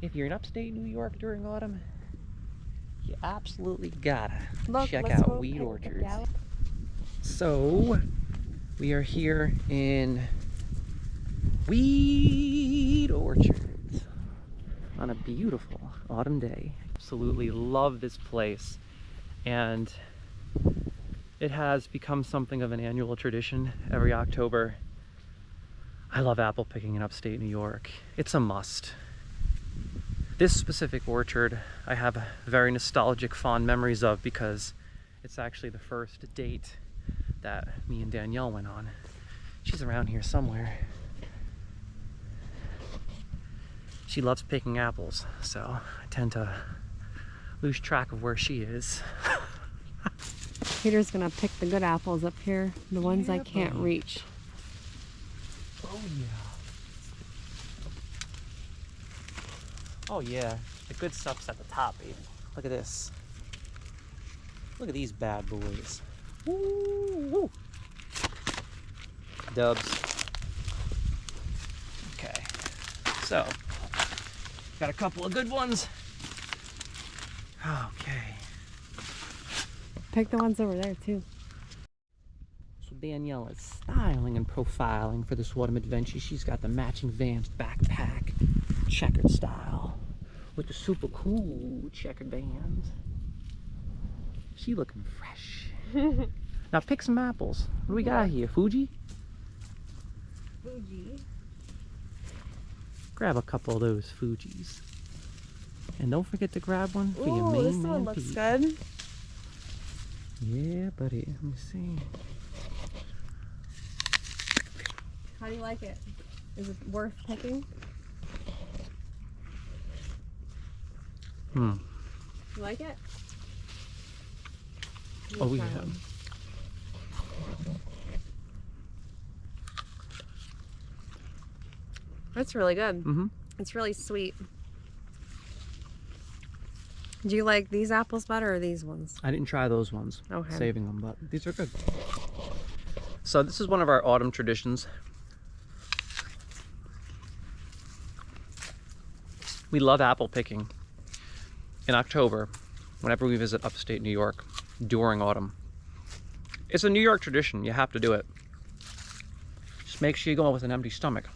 If you're in upstate New York during autumn, you absolutely gotta check out Weed Orchards. So we are here in Weed Orchards on a beautiful autumn day. Absolutely love this place, and it has become something of an annual tradition every October. I love apple picking in upstate New York. It's a must. This specific orchard I have very nostalgic, fond memories of because it's actually the first date that me and Danielle went on. She's around here somewhere. She loves picking apples, so I tend to lose track of where she is. Peter's gonna pick the good apples up here, the ones I can't reach. Oh yeah. Oh yeah, the good stuff's at the top, baby. Look at this. Look at these bad boys. Woo! Dubs. Okay, so got a couple of good ones. Okay. Pick the ones over there too. So Danielle is styling and profiling for this autumn adventure. She's got the matching Vans backpack, checkered style, with the super cool checkered bands. She looking fresh. Now pick some apples. What do we got here? Fuji? Fuji. Grab a couple of those Fujis. And don't forget to grab one for your Ooh, main this man one looks Pete. good. Yeah, buddy. Let me see. How do you like it? Is it worth picking? Hmm. You like it? Oh, Try yeah. one. That's really good. Mm-hmm. It's really sweet. Do you like these apples better or these ones? I didn't try those ones. Okay. Saving them, but these are good. So this is one of our autumn traditions. We love apple picking in October whenever we visit upstate New York during autumn. It's a New York tradition. You have to do it. Just make sure you go with an empty stomach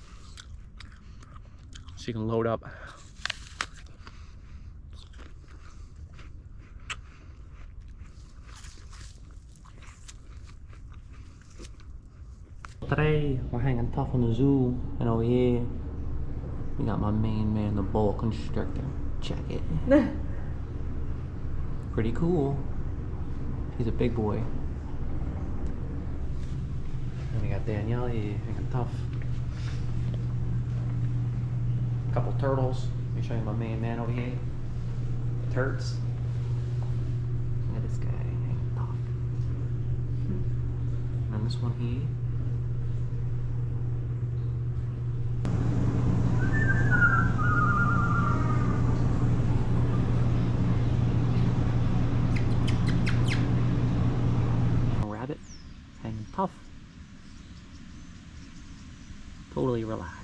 so you can load up. Today we're hanging tough in the zoo, and over here we got my main man, the boa constrictor. Check it. Pretty cool. He's a big boy. And we got Danielle here hanging tough. A couple turtles. Let me show you my main man over here. Turts. Look at this guy hanging tough. And this one here. Hanging tough, totally relaxed.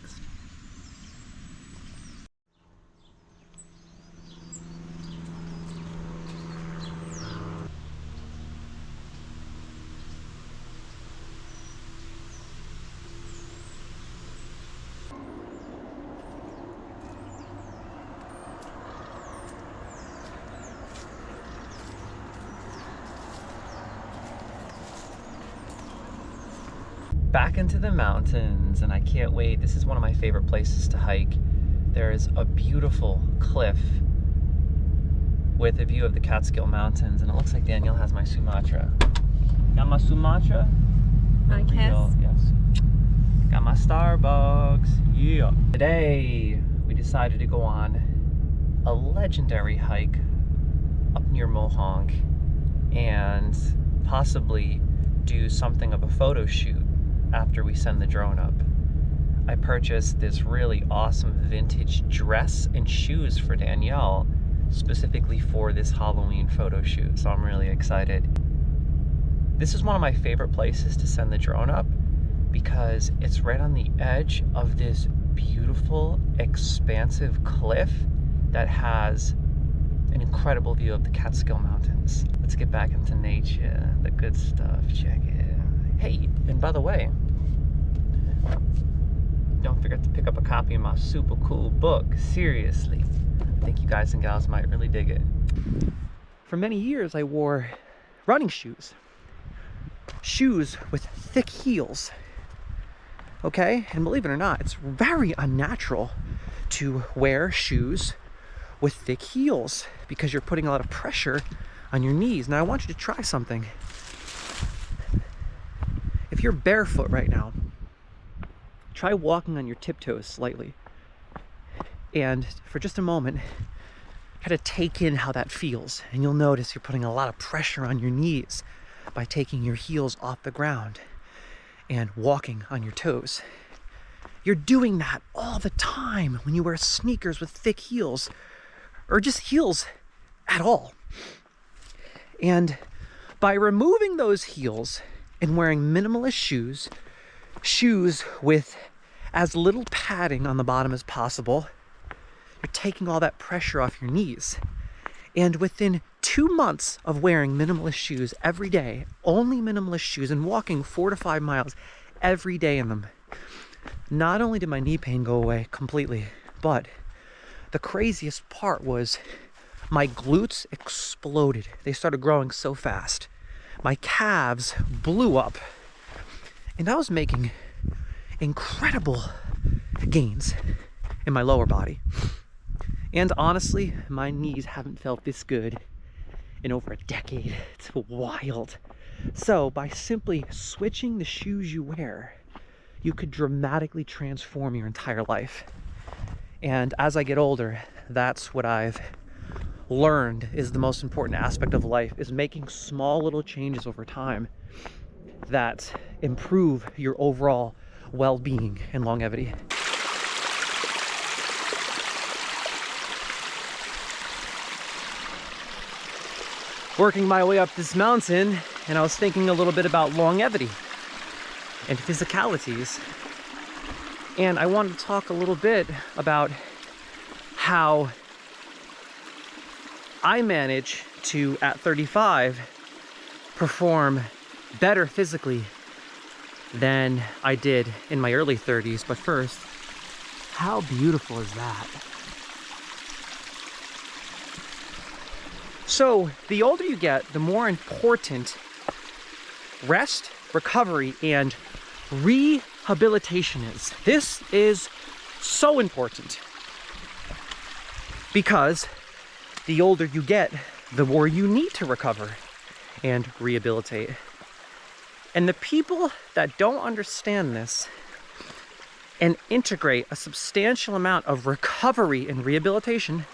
Back into the mountains, and I can't wait. This is one of my favorite places to hike. There is a beautiful cliff with a view of the Catskill Mountains, and it looks like Danielle has my Sumatra. Got my Sumatra? Want a kiss? Yes. Got my Starbucks. Yeah. Today, we decided to go on a legendary hike up near Mohonk and possibly do something of a photo shoot after we send the drone up. I purchased this really awesome vintage dress and shoes for Danielle specifically for this Halloween photo shoot, so I'm really excited. This is one of my favorite places to send the drone up because it's right on the edge of this beautiful, expansive cliff that has an incredible view of the Catskill Mountains. Let's get back into nature, the good stuff, check it. Hey, and by the way, don't forget to pick up a copy of my super cool book, seriously. I think you guys and gals might really dig it. For many years, I wore running shoes. Shoes with thick heels. Okay, and believe it or not, it's very unnatural to wear shoes with thick heels because you're putting a lot of pressure on your knees. Now I want you to try something. If you're barefoot right now, try walking on your tiptoes slightly. And for just a moment, try to take in how that feels. And you'll notice you're putting a lot of pressure on your knees by taking your heels off the ground and walking on your toes. You're doing that all the time when you wear sneakers with thick heels, or just heels at all. And by removing those heels and wearing minimalist shoes, shoes with as little padding on the bottom as possible, you're taking all that pressure off your knees. And within 2 months of wearing minimalist shoes every day, only minimalist shoes, and walking 4 to 5 miles every day in them, not only did my knee pain go away completely, but the craziest part was my glutes exploded. They started growing so fast. My calves blew up. And I was making incredible gains in my lower body. And honestly, my knees haven't felt this good in over a decade. It's wild. So by simply switching the shoes you wear, you could dramatically transform your entire life. And as I get older, that's what I've learned is the most important aspect of life, is making small little changes over time that improve your overall well-being and longevity. Working my way up this mountain, and I was thinking a little bit about longevity and physicalities. And I wanted to talk a little bit about how I manage to, at 35, perform better physically than I did in my early 30s. But first, how beautiful is that? So the older you get, the more important rest, recovery, and rehabilitation is. This is so important because the older you get, the more you need to recover and rehabilitate. And the people that don't understand this and integrate a substantial amount of recovery and rehabilitation,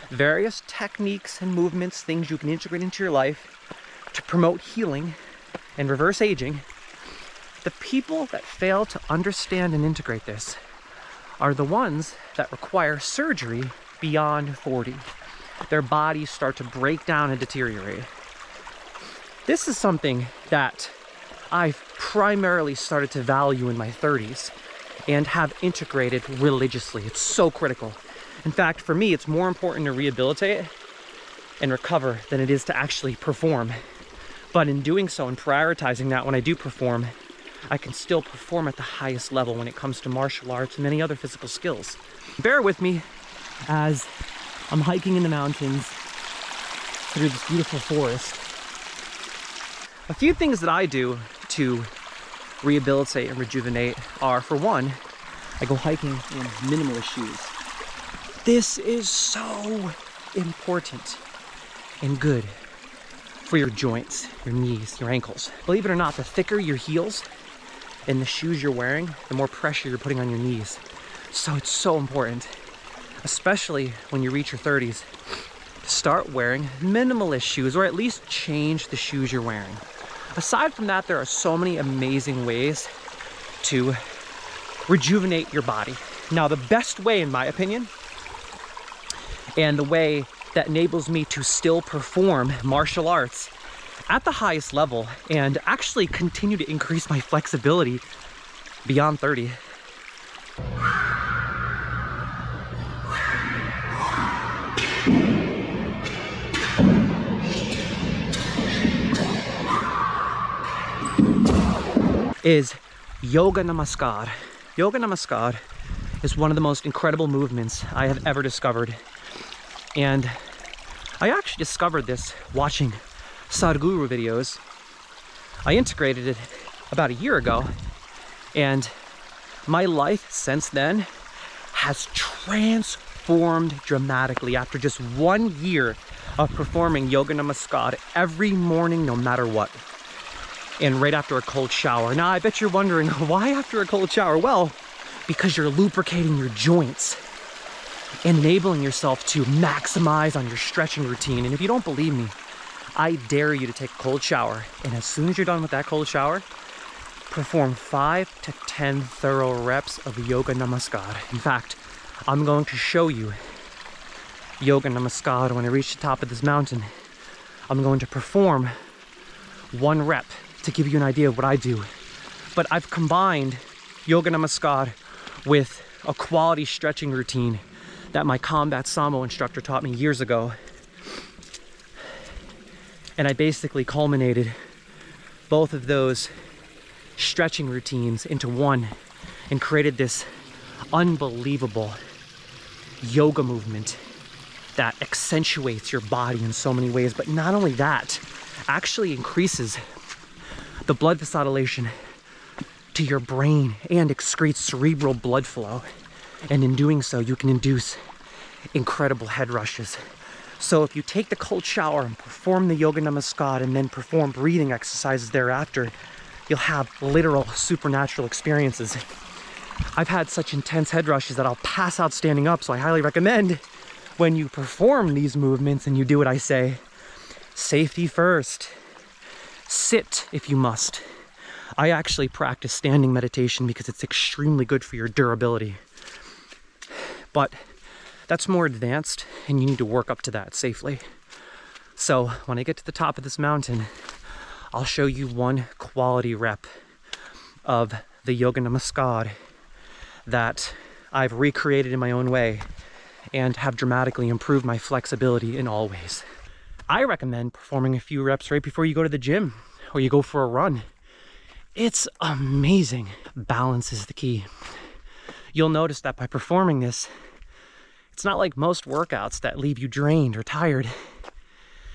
various techniques and movements, things you can integrate into your life to promote healing and reverse aging, the people that fail to understand and integrate this are the ones that require surgery beyond 40. Their bodies start to break down and deteriorate. This is something that I've primarily started to value in my 30s and have integrated religiously. It's so critical. In fact, for me, it's more important to rehabilitate and recover than it is to actually perform. But in doing so and prioritizing that when I do perform, I can still perform at the highest level when it comes to martial arts and many other physical skills. Bear with me as I'm hiking in the mountains through this beautiful forest. A few things that I do to rehabilitate and rejuvenate are, for one, I go hiking in minimalist shoes. This is so important and good for your joints, your knees, your ankles. Believe it or not, the thicker your heels and the shoes you're wearing, the more pressure you're putting on your knees. So it's so important, especially when you reach your 30s, to start wearing minimalist shoes, or at least change the shoes you're wearing. Aside from that, there are so many amazing ways to rejuvenate your body. Now, the best way, in my opinion, and the way that enables me to still perform martial arts at the highest level and actually continue to increase my flexibility beyond 30, is Yoga Namaskar. Yoga Namaskar is one of the most incredible movements I have ever discovered. And I actually discovered this watching Sadhguru videos. I integrated it about a year ago, and my life since then has transformed dramatically after just 1 year of performing Yoga Namaskar every morning, no matter what. And right after a cold shower. Now, I bet you're wondering, why after a cold shower? Well, because you're lubricating your joints and enabling yourself to maximize on your stretching routine. And if you don't believe me, I dare you to take a cold shower. And as soon as you're done with that cold shower, perform 5 to 10 thorough reps of Yoga Namaskar. In fact, I'm going to show you Yoga Namaskar when I reach the top of this mountain. I'm going to perform 1 rep to give you an idea of what I do. But I've combined Yoga Namaskar with a quality stretching routine that my combat Sambo instructor taught me years ago. And I basically culminated both of those stretching routines into one and created this unbelievable yoga movement that accentuates your body in so many ways. But not only that, actually increases the blood vasodilation to your brain and excretes cerebral blood flow. And in doing so, you can induce incredible head rushes. So if you take the cold shower and perform the Yoga Namaskar and then perform breathing exercises thereafter, you'll have literal supernatural experiences. I've had such intense head rushes that I'll pass out standing up, so I highly recommend when you perform these movements and you do what I say, safety first. Sit if you must. I actually practice standing meditation because it's extremely good for your durability. But that's more advanced and you need to work up to that safely. So when I get to the top of this mountain, I'll show you 1 quality rep of the Yoga Namaskar that I've recreated in my own way and have dramatically improved my flexibility in all ways. I recommend performing a few reps right before you go to the gym or you go for a run. It's amazing. Balance is the key. You'll notice that by performing this, it's not like most workouts that leave you drained or tired.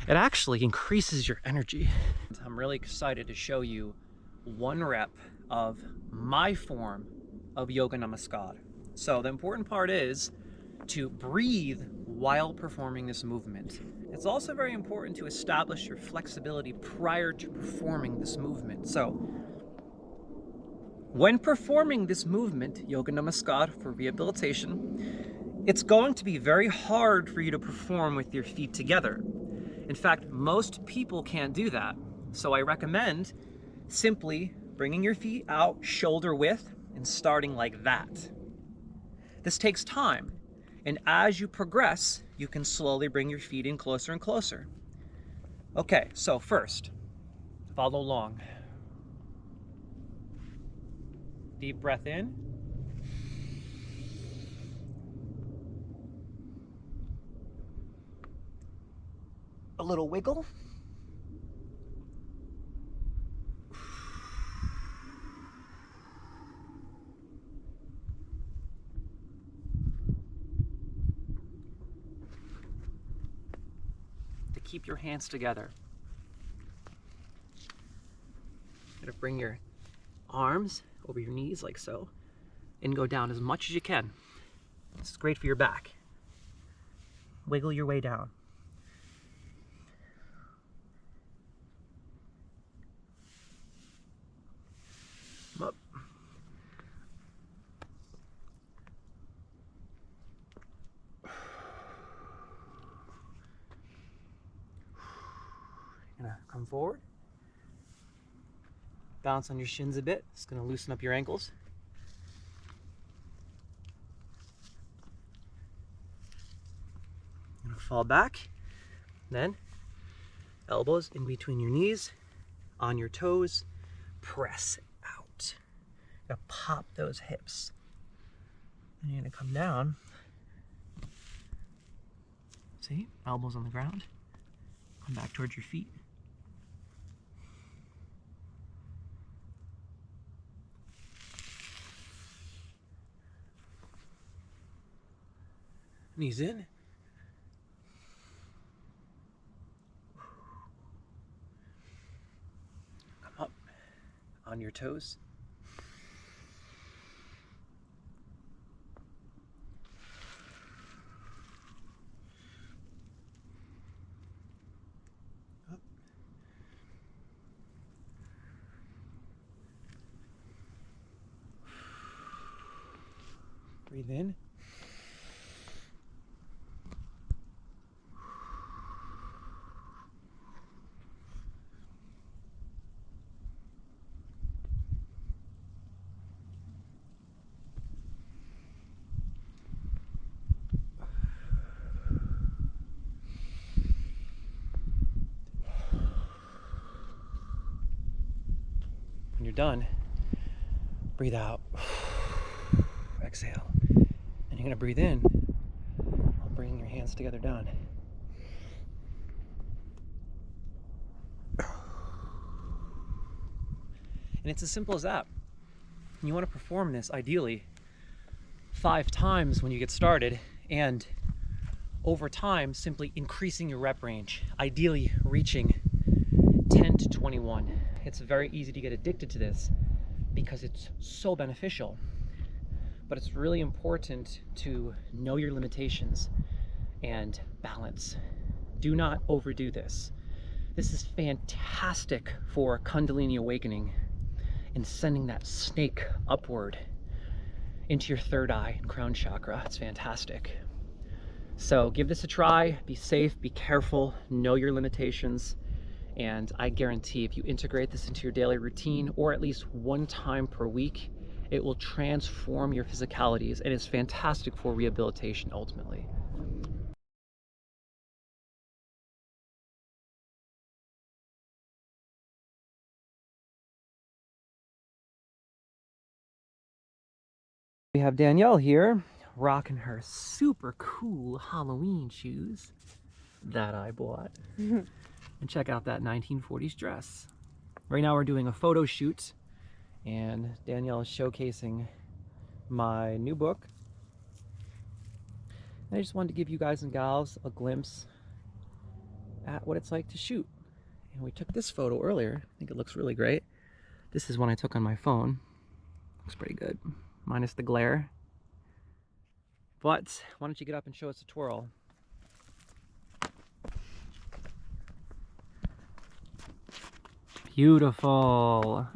It actually increases your energy. I'm really excited to show you 1 rep of my form of Yoga Namaskar. So the important part is to breathe while performing this movement. It's also very important to establish your flexibility prior to performing this movement. So when performing this movement, Yoga Namaskar for rehabilitation, it's going to be very hard for you to perform with your feet together. In fact, most people can't do that. So I recommend simply bringing your feet out shoulder width and starting like that. This takes time. And as you progress, you can slowly bring your feet in closer and closer. Okay, so first, follow along. Deep breath in. A little wiggle. To keep your hands together. You're gonna bring your arms over your knees like so and go down as much as you can. This is great for your back. Wiggle your way down. Come forward. Bounce on your shins a bit. It's going to loosen up your ankles. You're going to fall back. Then elbows in between your knees, on your toes, press out. You're going to pop those hips. And you're going to come down. See? Elbows on the ground. Come back towards your feet. Knees in. Come up on your toes. Up. Breathe in. When you're done, breathe out. Exhale. And you're going to breathe in while bringing your hands together down. And it's as simple as that. You want to perform this ideally 5 times when you get started, and over time simply increasing your rep range, ideally reaching 10 to 21. It's very easy to get addicted to this because it's so beneficial. But it's really important to know your limitations and balance. Do not overdo this. This is fantastic for Kundalini awakening and sending that snake upward into your third eye and crown chakra. It's fantastic. So give this a try. Be safe, be careful, know your limitations. And I guarantee if you integrate this into your daily routine, or at least 1 time per week, it will transform your physicalities and is fantastic for rehabilitation ultimately. We have Danielle here rocking her super cool Halloween shoes that I bought. And check out that 1940s dress. Right now we're doing a photo shoot and Danielle is showcasing my new book. And I just wanted to give you guys and gals a glimpse at what it's like to shoot. And we took this photo earlier. I think it looks really great. This is one I took on my phone. Looks pretty good, minus the glare. But why don't you get up and show us a twirl? Beautiful.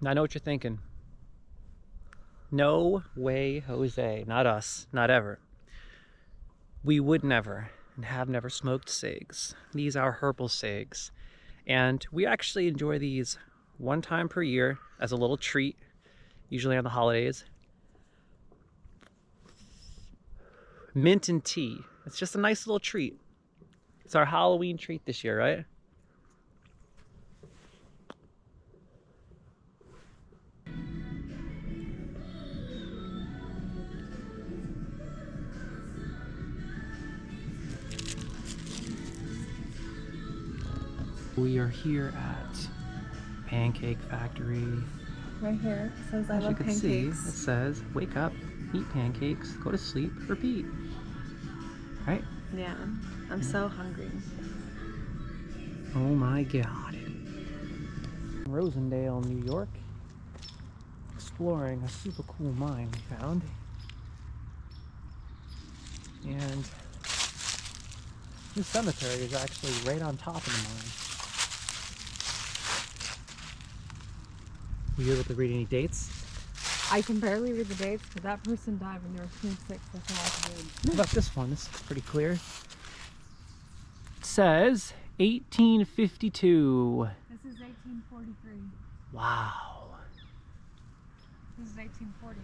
Now I know what you're thinking. No way, Jose. Not us. Not ever. We would never and have never smoked cigs. These are herbal cigs. And we actually enjoy these 1 time per year as a little treat, usually on the holidays. Mint and tea. It's just a nice little treat. It's our Halloween treat this year, right? We are here at Pancake Factory. Right here it says I As you love can pancakes. see, it says, wake up, eat pancakes, go to sleep, repeat. Right? Yeah, I'm so hungry. Oh my God. Rosendale, New York. Looks exploring a super cool mine we found. And this cemetery is actually right on top of the mine. Were you able to read any dates? I can barely read the dates, but that person died when they were 26. That's all I can read. What about this one? This is pretty clear. It says 1852. This is 1843. Wow. This is 1842.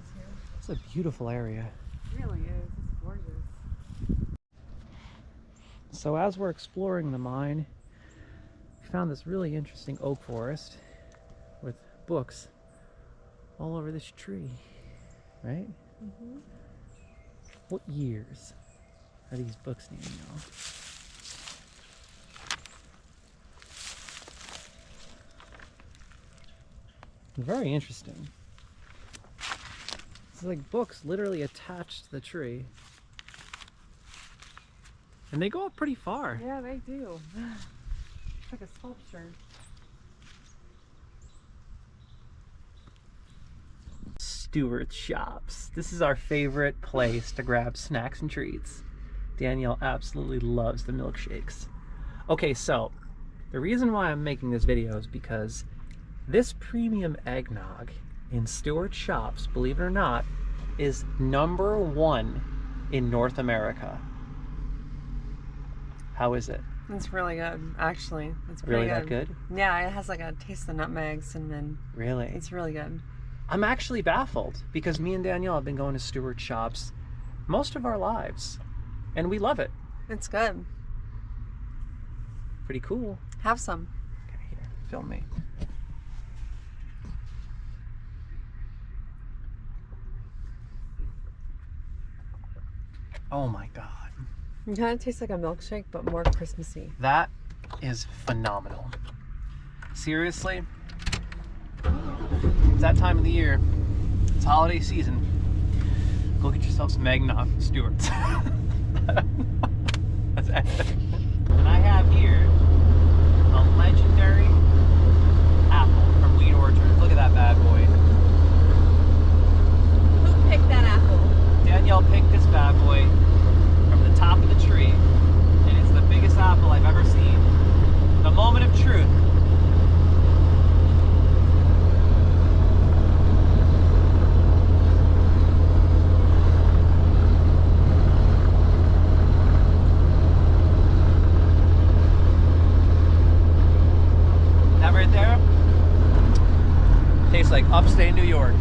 It's a beautiful area. It really is. It's gorgeous. So as we're exploring the mine, we found this really interesting oak forest with books all over this tree, right? Mm-hmm. What years are these books, do you know? Very interesting. It's like books literally attached to the tree. And they go up pretty far. Yeah, they do. It's like a sculpture. Stewart's Shops. This is our favorite place to grab snacks and treats. Danielle absolutely loves the milkshakes. Okay, so the reason why I'm making this video is because this premium eggnog in Stewart's Shops, believe it or not, is #1 in North America. How is it? It's really good, actually. It's pretty Really that good? Yeah, it has like a taste of nutmeg, cinnamon. Really? It's really good. I'm actually baffled because me and Danielle have been going to Stewart's Shops most of our lives, and we love it. It's good. Pretty cool. Have some. Okay, here, film me. Oh my God. It kind of tastes like a milkshake, but more Christmassy. That is phenomenal. Seriously, it's that time of the year. It's holiday season. Go get yourself some eggnog from Stewart's. That's epic. And I have here a legendary apple from Wheat Orchard. Look at that bad boy. Who picked that apple? Danielle picked this bad boy from the top of the tree, and it's the biggest apple I've ever seen. The moment of truth. That right there tastes like upstate New York.